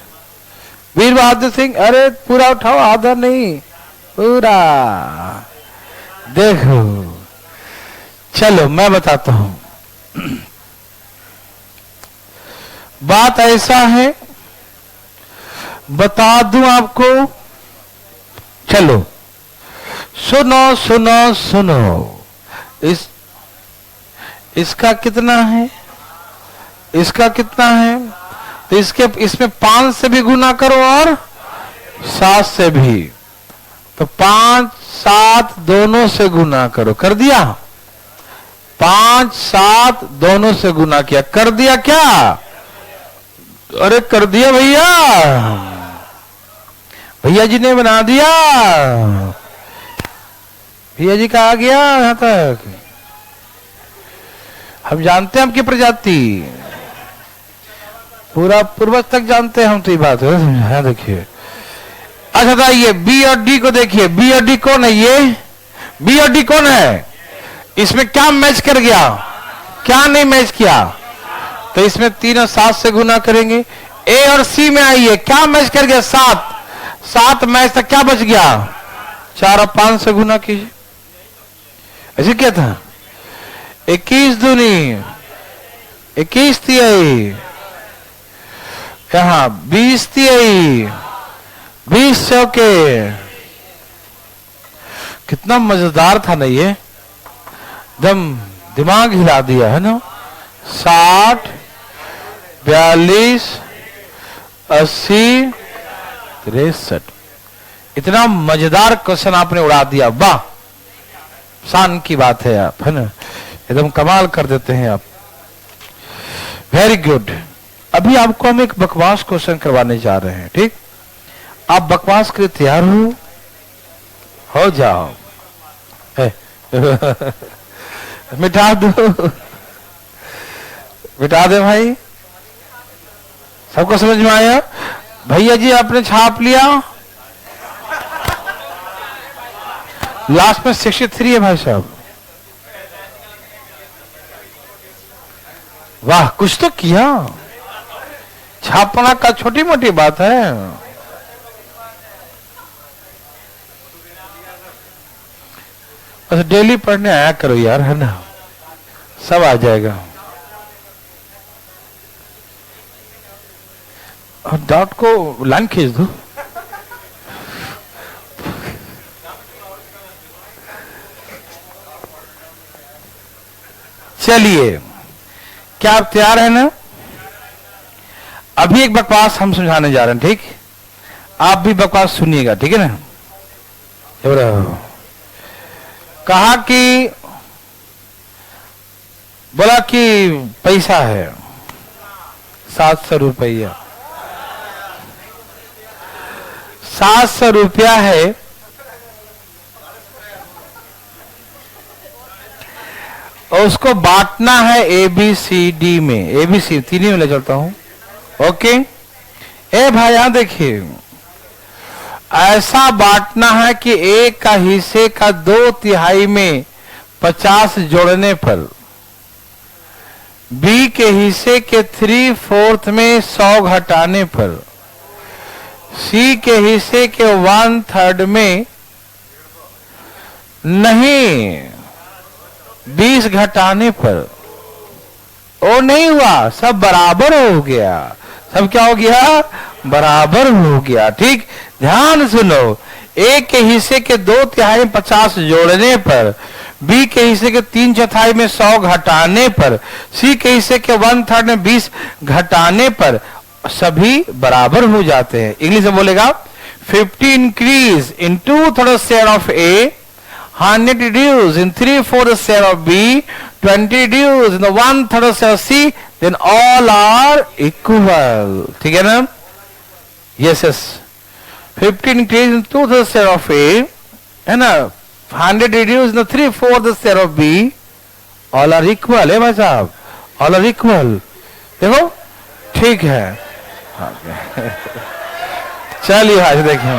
वीर बहादुर सिंह, अरे पूरा उठाओ, आधा नहीं, पूरा। देखो, चलो मैं बताता हूं। बात ऐसा है, बता दूं आपको। चलो सुनो सुनो सुनो। इसका कितना है, इसका कितना है, तो इसमें 5 से भी गुना करो और 7 से भी, तो 5, 7 दोनों से गुना करो। कर दिया? 5, 7 दोनों से गुना किया। कर दिया क्या? अरे कर दिया भैया, भैया जी ने बना दिया। भैया जी का आ गया यहां तक। हम जानते हैं आपकी प्रजाति, पूरा पूर्वज तक जानते हैं हम, तो ये बात है। देखिए, अच्छा था, ये बी और डी को देखिए। बी और डी कौन है? ये बी और डी कौन है? इसमें क्या मैच कर गया, क्या नहीं मैच किया? तो इसमें 3 और 7 से गुना करेंगे। ए और सी में आइए, क्या मैच कर गया? 7, 7 मैच तक क्या बच गया? 4 और 5 से गुना कीजिए। ऐसे क्या था? 21 दूनी 21 तिहाई, यहां 20 तिहाई, 20 चौके। कितना मजेदार था ना ये, दम दिमाग हिला दिया है ना। 60, 42, 80, 63। इतना मजेदार क्वेश्चन आपने उड़ा दिया, वाह, शान की बात है आप, है ना, एकदम कमाल कर देते हैं आप। Very good. अभी आपको हम एक बकवास क्वेश्चन करवाने जा रहे हैं, ठीक? आप बकवास के लिए तैयार हो जाओ। मिटा दो, मिटा दे भाई। सबको समझ में आया? भैया जी आपने छाप लिया। लास्ट में 63 है भाई साहब। वाह, कुछ तो किया। छापना का छोटी मोटी बात है। बस डेली पढ़ने आया करो यार, है ना, सब आ जाएगा। और डॉट को लाइन खींच दो। चलिए, क्या आप तैयार हैं ना? अभी एक बकवास हम समझाने जा रहे हैं, ठीक? आप भी बकवास सुनिएगा, ठीक है ना? कहा कि बोला कि पैसा है 700 रुपया, 700 रुपया है, और उसको बांटना है ABCD में, ABC तीन में ले चलता हूं। ओके, ए भाई यहां देखिए, ऐसा बांटना है कि एक का हिस्से का 2/3 में 50 जोड़ने पर, बी के हिस्से के 3/4 में 100 घटाने पर, सी के हिस्से के 1/3 में नहीं 20 घटाने पर। ओ नहीं हुआ, सब बराबर हो गया, सब क्या हो गया, बराबर हो गया। ठीक, ध्यान सुनो, ए के हिस्से के 2/3 में 50 जोड़ने पर, बी के हिस्से के 3/4 में 100 घटाने पर, सी के हिस्से के 1/3 में 20 घटाने पर सभी बराबर हो जाते हैं। इंग्लिश में बोलेगा 50 increase in 2/3 share of A, 100 reduce in 3/4 share of B, 20 reduce in the 1/3 share of C, then all are equal। ठीक है ना? Yes, yes। 15 increase in 2/3 share of A, है ना? 100 reduce in the 3/4 share of B, all are equal है भाई साहब, all are equal। देखो, ठीक है। चलिए भाई देखिए,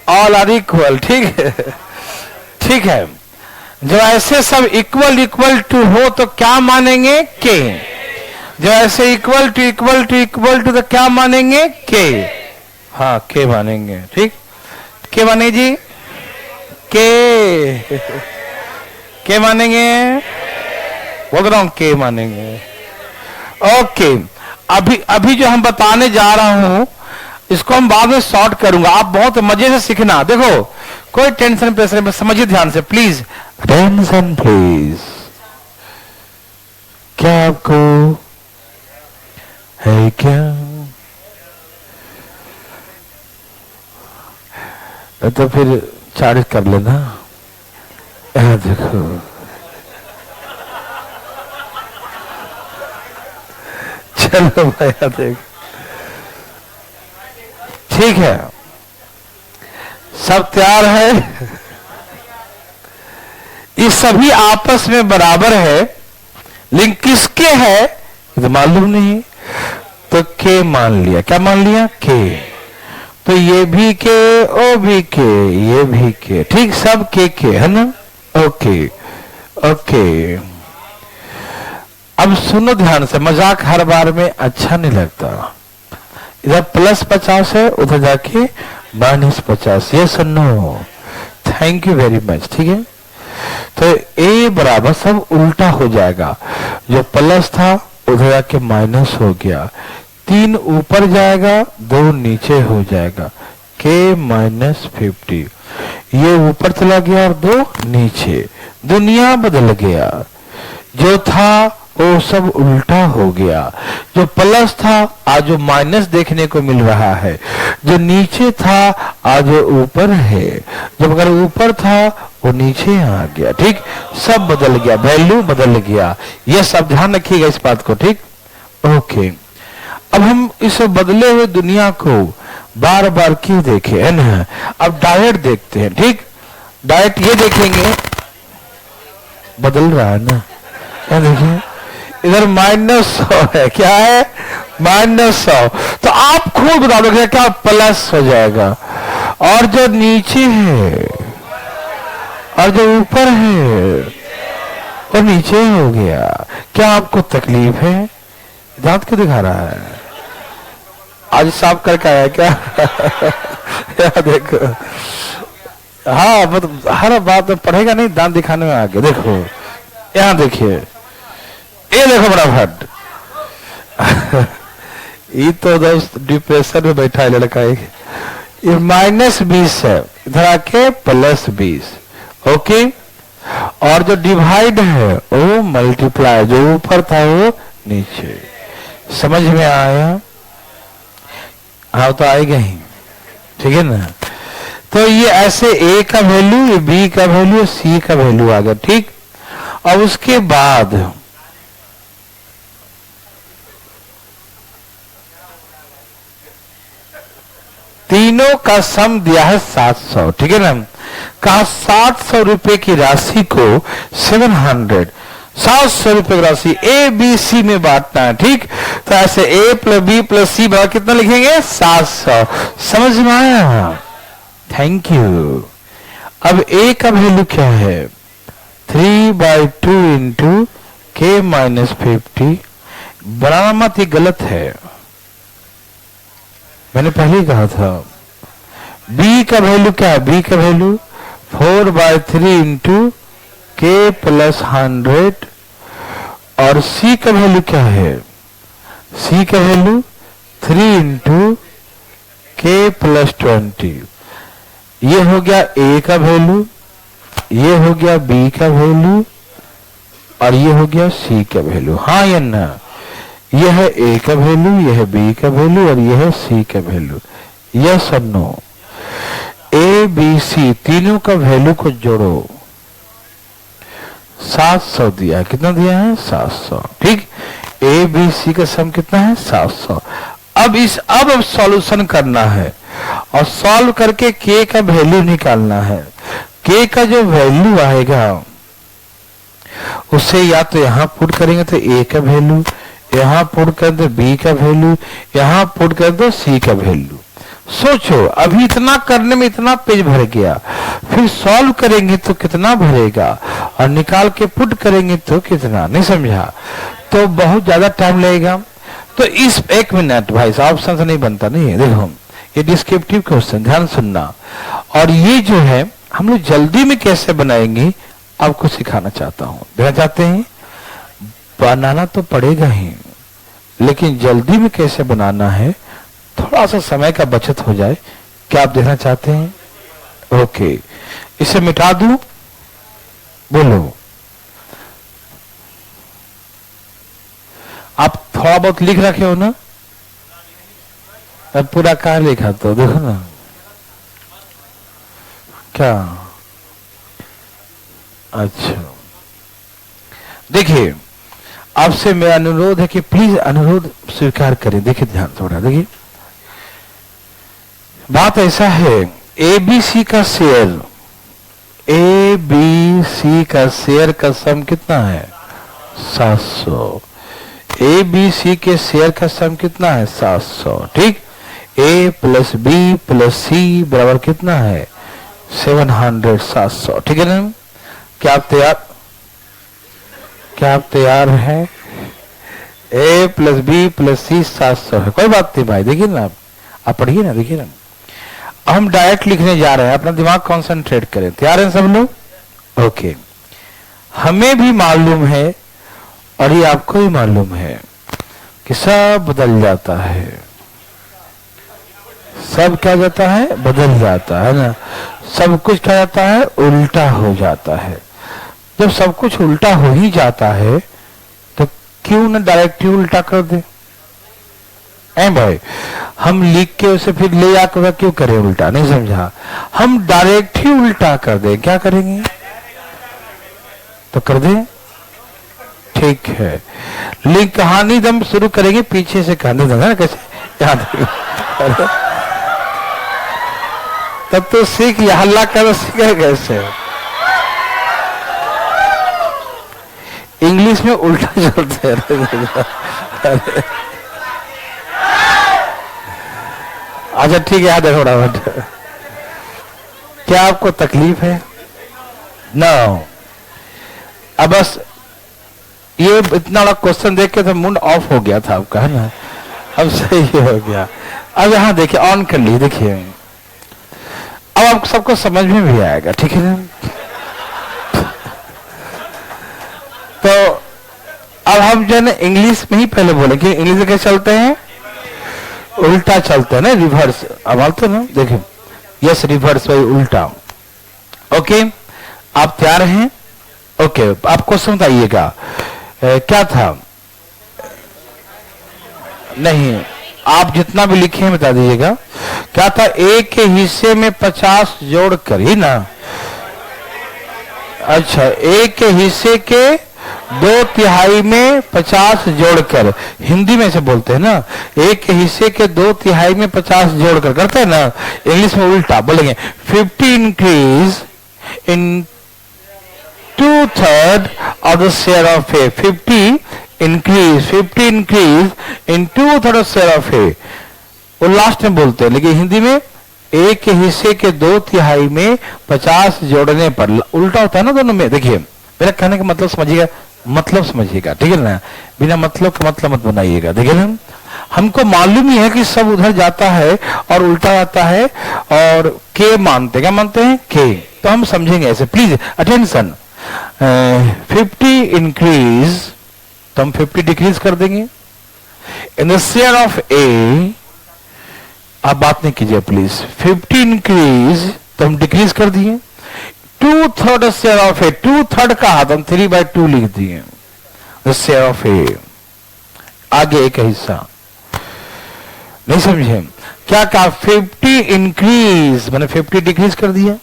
ऑल आर इक्वल। ठीक है, ठीक है। जब ऐसे सब इक्वल इक्वल टू हो तो क्या मानेंगे, के। जब ऐसे equal to equal to equal to तो क्या मानेंगे, के। हाँ, के मानेंगे। ठीक, के माने जी, के मानेंगे, बोल रहा हूं, के मानेंगे। ओके, अभी जो हम बताने जा रहा हूं इसको हम बाद में शॉर्ट करूंगा, आप बहुत मजे से सीखना। देखो, कोई टेंशन प्रेशर में, समझिए ध्यान से प्लीज, टेंशन प्लीज। क्या आपको है क्या, तो फिर चार्ज कर लेना। देखो, चलो भाई देख, ठीक है, सब तैयार है। ये सभी आपस में बराबर है, लेकिन किसके है तो मालूम नहीं, तो के मान लिया। क्या मान लिया, के। तो ये भी के, ओ भी के, ये भी के। ठीक, सब के है ना। Okay, okay. अब सुनो ध्यान से, मजाक हर बार में अच्छा नहीं लगता। इधर +50 है, उधर जाके -50। ये सुनो, थैंक यू वेरी मच। ठीक है, तो ए बराबर सब उल्टा हो जाएगा, जो प्लस था उधर जाके माइनस हो गया, 3 ऊपर जाएगा, 2 नीचे हो जाएगा, के -50। ये ऊपर चला गया और 2 नीचे, दुनिया बदल गया। जो था वो सब उल्टा हो गया, जो प्लस था आज जो माइनस देखने को मिल रहा है, जो नीचे था आज जो ऊपर है, जब अगर ऊपर था वो नीचे आ गया। ठीक, सब बदल गया, वैल्यू बदल गया। ये सब ध्यान रखिएगा इस बात को। ठीक, ओके। अब हम इस बदले हुए दुनिया को बार बार क्यों देखे, है ना। अब डायरेक्ट देखते हैं। ठीक, डायरेक्ट ये देखेंगे, बदल रहा है ना, क्या देखिए, इधर -100 है, क्या है, -100। तो आप खुद बता दो क्या प्लस हो जाएगा, और जो नीचे है और जो ऊपर है वो नीचे हो गया। क्या आपको तकलीफ है, दांत क्यों दिखा रहा है, आज साफ करके आया क्या देखो, हाँ मतलब हर बात में पढ़ेगा नहीं, दांत दिखाने में आ गया। देखो यहाँ देखिए, ये देखो बड़ा फट ये तो दोस्त डिप्रेशन में बैठा है लड़का। ये -20 है, इधर आके +20। ओके, और जो डिवाइड है वो मल्टीप्लाई, जो ऊपर था वो नीचे। समझ में आया, हाँ तो आएगा ही, ठीक है ना। तो ये ऐसे ए का वैल्यू, ये बी का वैल्यू, सी का वैल्यू आ गया, ठीक। और उसके बाद तीनों का सम दिया है 700, ठीक है ना। कहा 700 रुपए की राशि को 700 रुपए की राशि ए बी सी में बांटना है, ठीक। तो ऐसे ए प्लस बी प्लस सी बराबर कितना लिखेंगे? 700। समझ में आया? Thank you. अब ए का वैल्यू क्या है? 3/2 इंटू के माइनस 50। बनाना मत, ये गलत है, मैंने पहले ही कहा था। बी का वैल्यू क्या है? बी का वैल्यू 4/3 इंटू के प्लस 100। और सी का वैल्यू क्या है? सी का वैल्यू 3 इंटू के प्लस 20। ये हो गया ए का वैल्यू, ये हो गया बी का वैल्यू, और ये हो गया सी का वैल्यू। हाँ या ना? यह है ए का वैल्यू, यह है बी का वैल्यू, और यह है सी का वैल्यू। यस और नो? ए बी सी तीनों का वैल्यू को जोड़ो, 700 दिया है। कितना दिया है? 700, ठीक। ए बी सी का सम कितना है? 700। अब सॉल्यूशन करना है और सॉल्व करके के का वैल्यू निकालना है। के का जो वैल्यू आएगा उसे या तो यहां पुट करेंगे तो ए का वैल्यू, यहां पुट कर दो बी का वैल्यू, यहां पुट कर दो सी का वैल्यू। सोचो, अभी इतना करने में इतना पेज भर गया, फिर सॉल्व करेंगे तो कितना भरेगा, और निकाल के पुट करेंगे तो कितना। नहीं समझा? तो बहुत ज्यादा टाइम लगेगा। तो इस 1 मिनट भाई साहब, ऑप्शन से नहीं बनता, नहीं है। देखो, ये डिस्क्रिप्टिव क्वेश्चन, ध्यान सुनना। और ये जो है हम लोग जल्दी में कैसे बनाएंगे आपको सिखाना चाहता हूं। देखना चाहते हैं? बनाना तो पड़ेगा ही, लेकिन जल्दी में कैसे बनाना है, थोड़ा सा समय का बचत हो जाए। क्या आप देखना चाहते हैं? ओके, इसे मिटा दूं? बोलो। आप थोड़ा बहुत लिख रखे हो ना? अब पूरा कहां लिखा? तो देखो ना क्या। अच्छा, देखिए, आपसे मेरा अनुरोध है कि प्लीज अनुरोध स्वीकार करें। देखिए, ध्यान थोड़ा देखिए, बात ऐसा है, ए बी सी का शेयर, ए बी सी का शेयर का सम कितना है? 700। ए बी सी के शेयर का सम कितना है? 700, ठीक। ए प्लस बी प्लस सी बराबर कितना है? 700, 700, ठीक है ना। क्या आप तैयार हैं? ए प्लस बी प्लस सी 700 है। कोई बात नहीं भाई, देखिए ना, आप पढ़िए ना, देखिए ना। हम डायरेक्ट लिखने जा रहे हैं, अपना दिमाग कॉन्सेंट्रेट करें। तैयार हैं सब लोग? ओके। हमें भी मालूम है और ये आपको भी मालूम है कि सब बदल जाता है। सब क्या जाता है? बदल जाता है ना। सब कुछ क्या जाता है? उल्टा हो जाता है। जब सब कुछ उल्टा हो ही जाता है तो क्यों ना डायरेक्ट ही उल्टा कर दे? भाई, हम लिख के उसे फिर ले आकर क्यों करें उल्टा? नहीं समझा? हम डायरेक्ट ही उल्टा कर दें। क्या करेंगे? तो कर दें, ठीक है। लिंक कहानी दम शुरू करेंगे, पीछे से कहानी दम है कैसे याद तब तो सीख, हल्ला कर सीखे कैसे? इंग्लिश में उल्टा चलते हैं। अच्छा ठीक है, याद है थोड़ा बहुत। क्या आपको तकलीफ है? नो। अब बस ये इतना बड़ा क्वेश्चन देख के तो मूड ऑफ हो गया था आपका, है ना। अब सही हो गया। अब यहाँ देखिए, ऑन कर ली, देखिए अब आपको सबको समझ में भी आएगा, ठीक है ना। तो अब हम जो है ना इंग्लिश में ही पहले बोले कि इंग्लिश में कैसे चलते हैं? उल्टा चलते हैं ना, रिवर्स। अब आते ना, देखिए, यस रिवर्स भाई, उल्टा। ओके, आप तैयार हैं? ओके, आप क्वेश्चन बताइएगा। क्या था? नहीं, आप जितना भी लिखे हैं बता दीजिएगा। क्या था, एक के हिस्से में 50 जोड़कर ही ना। अच्छा, एक के हिस्से के 2/3 में 50 जोड़कर, हिंदी में से बोलते हैं ना, एक के हिस्से के 2/3 में 50 जोड़कर करते हैं ना। इंग्लिश में उल्टा बोलेंगे 50 increase in 2/3 of the share of A. 50 increase in 2/3 of share of A. वो लास्ट में बोलते हैं, लेकिन हिंदी में एक के हिस्से के 2/3 में 50 जोड़ने पर उल्टा होता है ना दोनों में। देखिए मेरा कहने का मतलब समझिएगा, मतलब समझिएगा, ठीक है ना, बिना मतलब का मतलब मत बनाइएगा। देखिए ना, हमको मालूम ही है कि सब उधर जाता है और उल्टा आता है, और के मानते, क्या मानते हैं, के। तो हम समझेंगे ऐसे, प्लीज अटेंशन। 50 इंक्रीज, तो हम 50 डिक्रीज कर देंगे इन द शेयर ऑफ ए। आप बात नहीं कीजिए प्लीज। 50 इंक्रीज तो हम डिक्रीज कर दिए। 2/3 शेयर ऑफ ए, 2/3 का हाथ हम 3/2 लिख दिए शेयर ऑफ ए। आगे एक हिस्सा नहीं समझे क्या कहा, 50 इंक्रीज मैंने 50 डिक्रीज कर दिया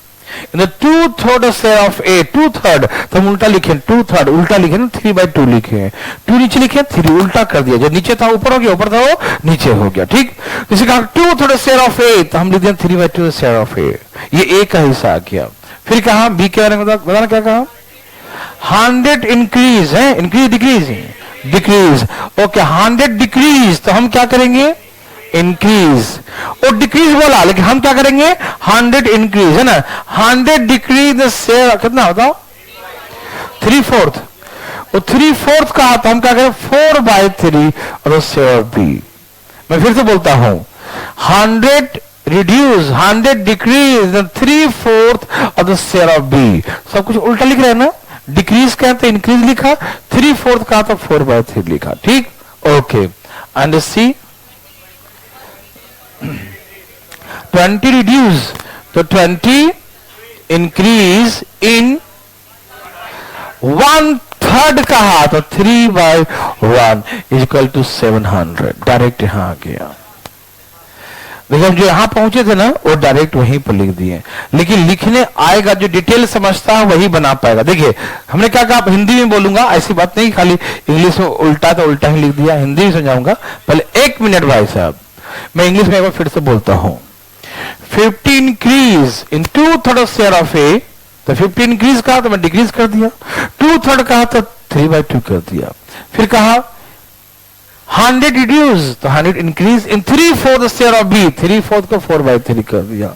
इन 2/3 शेयर ऑफ ए। 2/3 तो हम उल्टा लिखे, 2/3 उल्टा लिखे ना, 3/2 लिखे, 2 नीचे लिखे, 3 उल्टा कर दिया। जो नीचे था ऊपर हो गया, ऊपर था वो नीचे हो गया, ठीक। इसे कहा 2/3 शेयर ऑफ ए, तो हम लिख दिया 3/2 शेयर ऑफ ए। ये ए का हिस्सा आ गया। फिर कहा बी के बारे में बताना, क्या कहा, 100 इंक्रीज है, increase decrease decrease, okay 100 decrease, तो हम क्या करेंगे, इंक्रीज। और डिक्रीज बोला, लेकिन हम क्या करेंगे, 100 इंक्रीज, है ना। 100 डिक्रीज शेयर कितना होता, 3/4। और 3/4 का तो हम क्या करें, 4/3 और शेयर बी। मैं फिर से बोलता हूं, 100 reduce, 100 decrease 3/4 of the share of B. सब कुछ उल्टा लिख रहे हैं ना, डिक्रीज का तो इंक्रीज लिखा, 3/4 का तो 4/3 लिखा, ठीक, ओके। एंड सी 20 रिड्यूस, तो 20 इंक्रीज इन 1/3 का हाथ, तो 3/1 इक्वल टू 700। डायरेक्ट यहां आ गया। देखिए जो यहां पहुंचे थे ना, वो डायरेक्ट वहीं पर लिख दिए, लेकिन लिखने आएगा जो डिटेल समझता है वही बना पाएगा। देखिए हमने क्या कहा, हिंदी में बोलूंगा, ऐसी बात नहीं खाली इंग्लिश में उल्टा तो उल्टा ही लिख दिया, हिंदी में समझाऊंगा। पहले 1 मिनट भाई साहब, मैं इंग्लिश में एक बार फिर से बोलता हूं। 50 इंक्रीज इन 2/3 शेयर ऑफ ए, तो 50 इंक्रीज कहा तो मैं डिक्रीज कर दिया, 2/3 कहा तो 3/2 कर दिया। फिर कहा 100 रिड्यूस, तो 100 increase in 3/4 share of B, 3/4 को 4/3 कर दिया।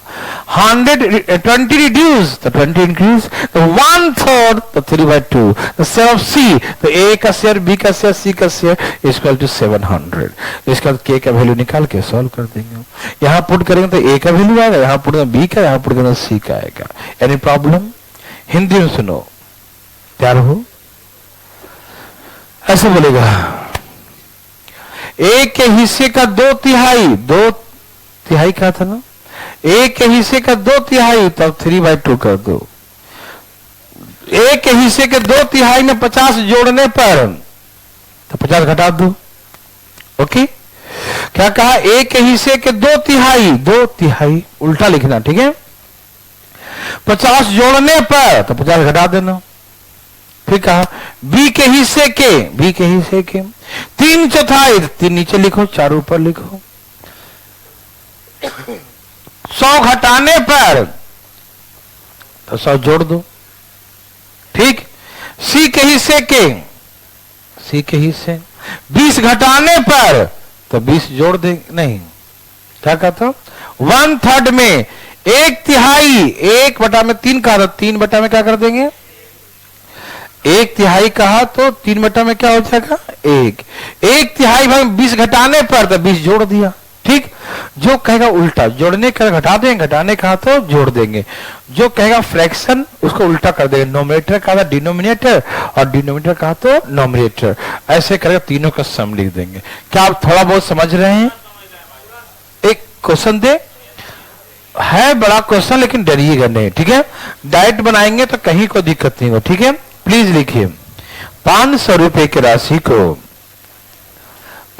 20 रिड्यूस, तो 20 इंक्रीज, तो 1/3 तो 3/2 तो शेयर ऑफ सी, तो ए का शेयर, बी का शेयर, सी का शेयर इक्वल टू 700। इसके बाद के का वैल्यू निकाल के सॉल्व कर देंगे। यहां पुट करेंगे तो ए का वैल्यू आएगा, यहां पुट बी का, यहां पुट करेंगे सी का आएगा। Any problem? हिंदी में सुनो, तैयार हो, ऐसे बोलेगा, एक के हिस्से का 2/3, 2/3 कहा था ना, एक के हिस्से का 2/3 तब 3/2 कर दो। एक के हिस्से के 2/3 में 50 जोड़ने पर तो 50 घटा दो, ओके। क्या कहा, एक के हिस्से के 2/3 उल्टा लिखना, ठीक है, 50 जोड़ने पर तो 50 घटा देना। फिर कहा बी के हिस्से के 3/4, 3 नीचे लिखो, 4 ऊपर लिखो। 100 घटाने पर तो 100 जोड़ दो, ठीक। सी के हिस्से 20 घटाने पर तो 20 जोड़ दे, नहीं क्या कहता, 1/3 में 1/3, 1/3 कहा था, 3/में क्या कर देंगे, 1/3 कहा तो 3/में क्या हो जाएगा, 1/3 भाई 20 घटाने पर तो 20 जोड़ दिया, ठीक। जो कहेगा उल्टा, जोड़ने का घटा देंगे, घटाने कहा तो जोड़ देंगे। जो कहेगा फ्रैक्शन उसको उल्टा कर देंगे, नोमिनेटर कहा था डिनोमिनेटर और डिनोमिनेटर कहा तो नोमिनेटर, ऐसे करेगा, तीनों का सम लिख देंगे। क्या आप थोड़ा बहुत समझ रहे हैं? एक क्वेश्चन दे, है बड़ा क्वेश्चन लेकिन डरिएगा नहीं, ठीक है। डायरेक्ट बनाएंगे तो कहीं कोई दिक्कत नहीं हो, ठीक है। प्लीज लिखिए 500 रुपए की राशि को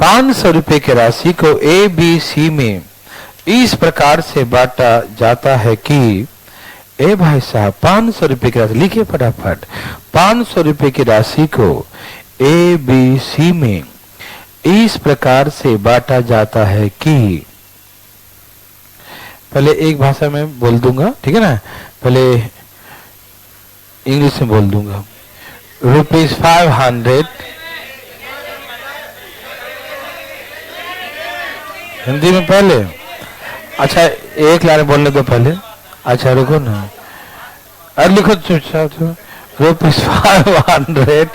500 की राशि को ए बी सी में इस प्रकार से बांटा जाता है कि ए भाई साहब 500 रुपए की राशि लिखिए फटाफट। 500 रुपए की राशि को ए बी सी में इस प्रकार से बांटा जाता है कि, पहले एक भाषा में बोल दूंगा, ठीक है ना, पहले इंग्लिश में बोल दूंगा। ₹500 हिंदी में पहले, अच्छा एक लाइन बोलने दो पहले, अच्छा रुको ना, अरे लिखो चुपचाप। ₹500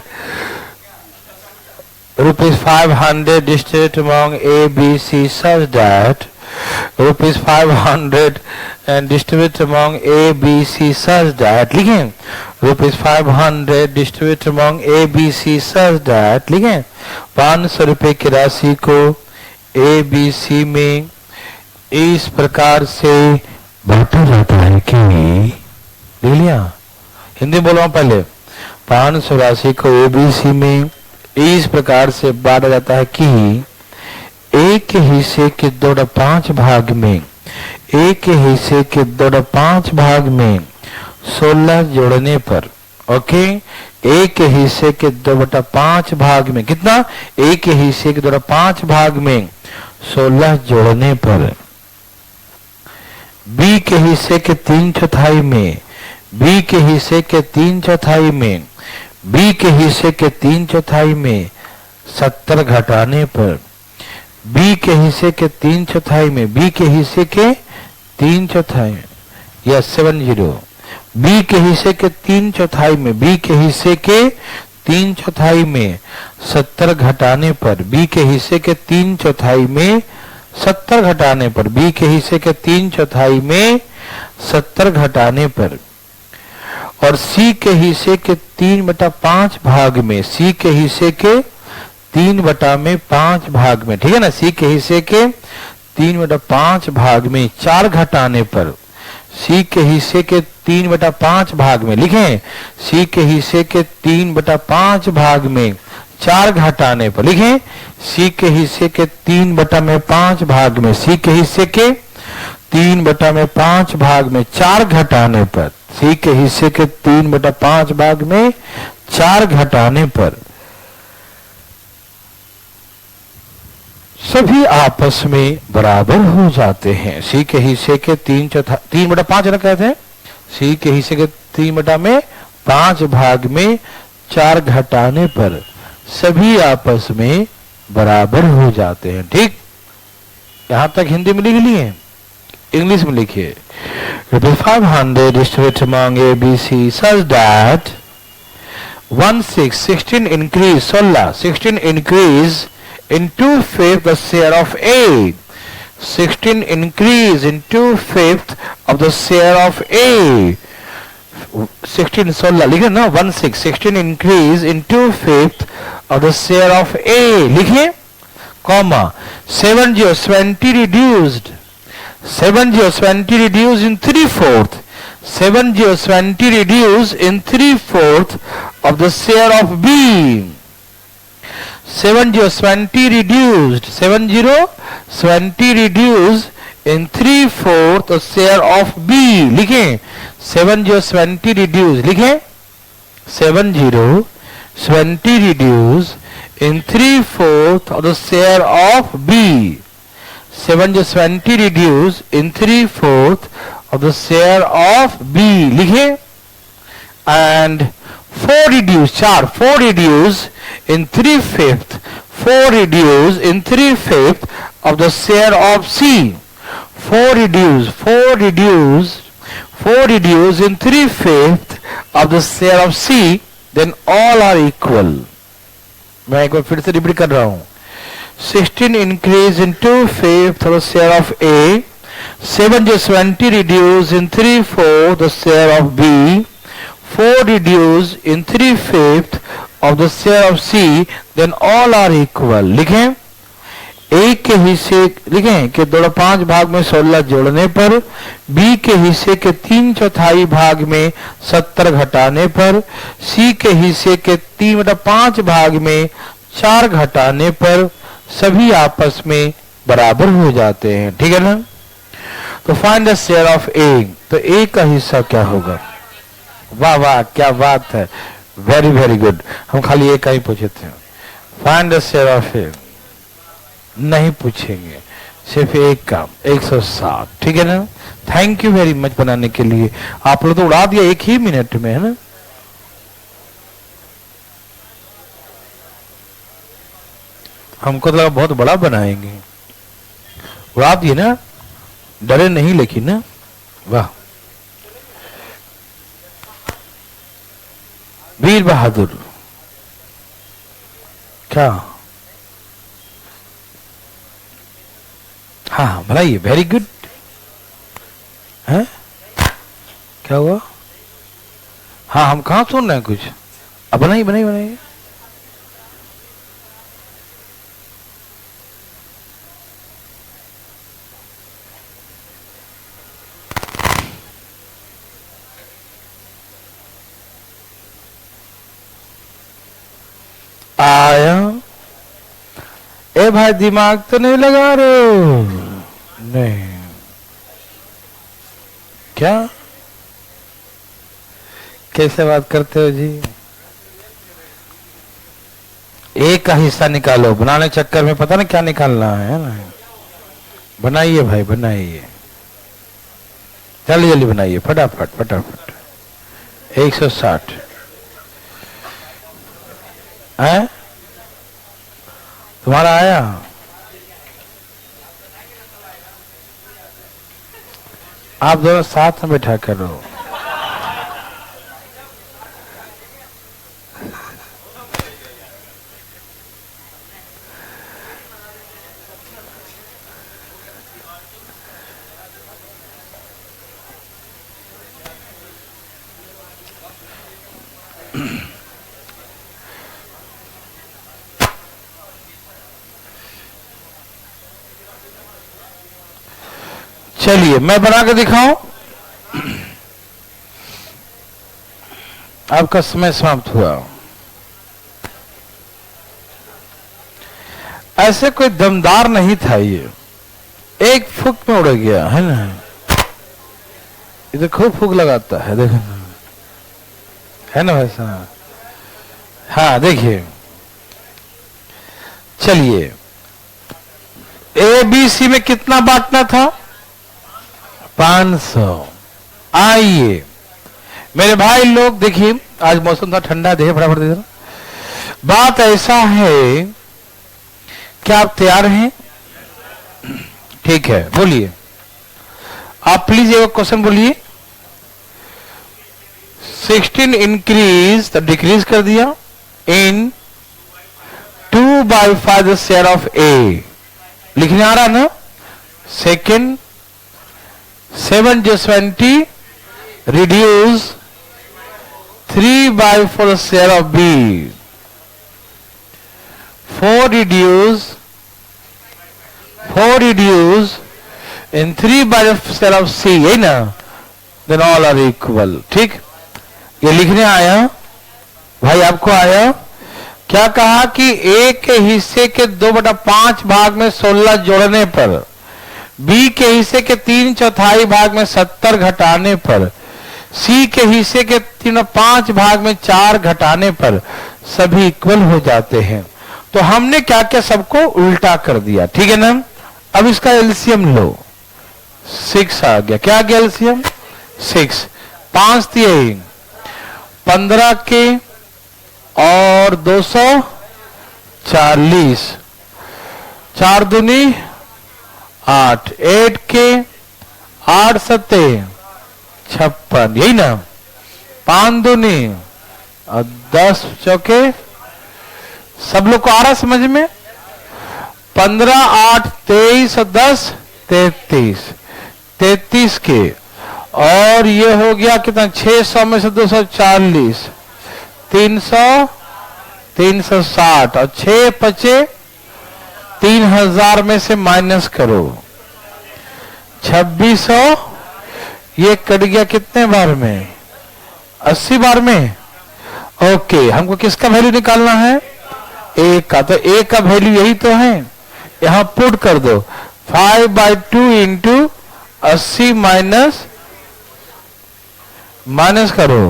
distributed among A, B, C such that ₹500 and distributed among A, B, C such that, लिखें ₹500 distributed among A, B, C such that, लिखें 500 रुपए की राशि को A, B, C में इस प्रकार से बांटा जाता है कि, देख लिया, हिंदी बोल रहा हूं पहले। 500 राशि को ए बी सी में इस प्रकार से बांटा जाता है कि एक हिस्से के 2/5 भाग में, एक हिस्से के 2/5 भाग में 16 जोड़ने पर, ओके, एक हिस्से के 2/5 भाग में कितना, एक हिस्से के 2/5 भाग में 16 जोड़ने पर बी के हिस्से के 3/4 में, बी के हिस्से के 3/4 में, बी के हिस्से के 3/4 में 70 घटाने पर, बी के हिस्से के 3/4 में, बी के हिस्से के 3/4 या 70, बी के हिस्से के 3/4 में, बी के हिस्से के 3/4 में 70 घटाने पर, बी के हिस्से के 3/4 में 70 घटाने पर, बी के हिस्से के 3/4 में 70 घटाने पर, और सी के हिस्से के 3/5 भाग में, सी के हिस्से के 3/5 भाग में, ठीक है ना, सी के हिस्से के 3/5 भाग में 4 घटाने पर, सी के हिस्से के 3/5 भाग में, लिखें सी के हिस्से के 3/5 भाग में 4 घटाने पर, लिखें सी के हिस्से के 3/5 भाग में, सी के हिस्से के 3/5 भाग में 4 घटाने पर, सी के हिस्से के 3/5 भाग में 4 घटाने पर सभी आपस में बराबर हो जाते हैं। सी के हिस्से के 3/5 ना कहते हैं, सी के हिस्से के 3/5 भाग में 4 घटाने पर सभी आपस में बराबर हो जाते हैं। ठीक, यहां तक हिंदी में लिख लिए, इंग्लिश में लिखिए। ₹500 distributed among A, B, C such that 16 increase 16 increase in 2/5 the share of A. 16 increase in 2/5 of the share of A. 16 16 लिखे ना, 16 increase in 2/5 of the share of A, लिखिए, comma 70 reduced 70 reduced in 3/4, 70 reduced in 3/4 of the share of B. 70 reduced 70 reduced in 3/4 the share of B, लिखें 70 reduced, लिखें 70 reduced in 3/4 of the share of B. 70 reduced in 3/4 of the share of B, लिखें, and 4 reduced in 3/5 4 reduced in 3/5 of the share of C. 4 reduced in 3/5 of the share of C, then all are equal. मैं एक बार फिर से रिपीट कर रहा हूं। 16 increase in 2/5 of the share of A, 70 reduce in 3/4 the share of B, 4 reduce in 3/5 of the share of C, then all are equal. लिखें, एक के हिस्से, लिखें कि 2/5 भाग में 16 जोड़ने पर, B के हिस्से के 3/4 भाग में 70 घटाने पर, C के हिस्से के 3/5 भाग में 4 घटाने पर सभी आपस में बराबर हो जाते हैं, ठीक है ना। तो फाइंड द शेयर ऑफ ए, तो ए का हिस्सा क्या होगा। वाह वाह क्या बात है, वेरी वेरी गुड। हम खाली ए का ही पूछे थे। फाइंड द शेयर ऑफ ए नहीं पूछेंगे, सिर्फ एक काम 160, ठीक है ना। थैंक यू वेरी मच बनाने के लिए। आप लोग तो उड़ा दिया एक ही मिनट में, है ना। हमको तो लगा बहुत बड़ा बनाएंगे, उड़ा दिए ना, डरे नहीं लेकिन ना। वाह, वीर बहादुर क्या, हाँ बनाइए, वेरी गुड। है क्या हुआ, हाँ हम कहाँ सुन रहे हैं कुछ। अब बनाइए बनाइए बनाइए। आया, ए भाई दिमाग तो नहीं लगा रहे हो, नहीं क्या, कैसे बात करते हो जी। एक का हिस्सा निकालो, बनाने चक्कर में पता नहीं क्या निकालना है ना। बनाइए भाई बनाइए, जल्दी जल्दी बनाइए, फटाफट फटाफट। 160 है तुम्हारा आया। आप दोनों साथ में बैठा करो। चलिए मैं बना के दिखाऊं। आपका समय समाप्त हुआ। ऐसे कोई दमदार नहीं था ये, एक फूक में उड़ गया है ना। ये तो खूब फूक लगाता है, देखो है ना वैसा। हाँ देखिए, चलिए ए बी सी में कितना बांटना था, 500। आइए मेरे भाई लोग देखिए, आज मौसम था ठंडा, देखिए फटाफट दे। बात ऐसा है, क्या आप तैयार हैं। ठीक है बोलिए, आप प्लीज एक क्वेश्चन बोलिए। 16 इंक्रीज तो डिक्रीज कर दिया इन 2/5 द शेयर ऑफ ए, लिखने आ रहा ना। सेकेंड 7 जो 20 reduce 3/4 the share of B, 4 reduce in 3/4 share of C, है ना। then all are equal, ठीक। ये लिखने आया भाई, आपको आया। क्या कहा कि A के हिस्से के 2/5 भाग में 16 जोड़ने पर, बी के हिस्से के 3/4 भाग में 70 घटाने पर, सी के हिस्से के 3/5 भाग में 4 घटाने पर सभी इक्वल हो जाते हैं। तो हमने क्या क्या सबको उल्टा कर दिया, ठीक है ना। अब इसका एलसीएम लो, 6 आ गया। क्या आ गया एलसीएम, 6। 5 3 15 के और 240, 4 दूनी 8, 8 के 8 सत्ते 56, यही ना। 5 दूनी और 10 चौके, सब लोग को आ रहा समझ में। 15 8 23 और 10 33, 33 के और ये हो गया कितना, 600 में से 240, 300 360 और 6 बचे 3000 में से माइनस करो 2600। ये कट गया कितने बार में, 80 बार में। ओके, हमको किसका वैल्यू निकालना है, ए का। तो ए का वैल्यू यही तो है, यहां पुट कर दो 5/2 इंटू 80 माइनस करो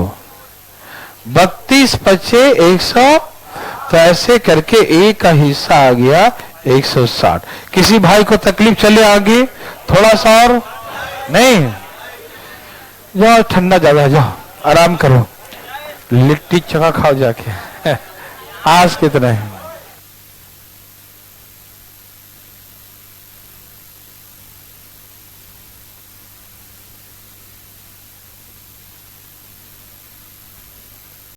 32 पचे 100, तो ऐसे करके ए का हिस्सा आ गया 160। किसी भाई को तकलीफ चले आगे थोड़ा सा और नहीं, जाओ ठंडा ज्यादा, जाओ आराम करो, लिट्टी चखा खाओ जाके। आज कितने हैं?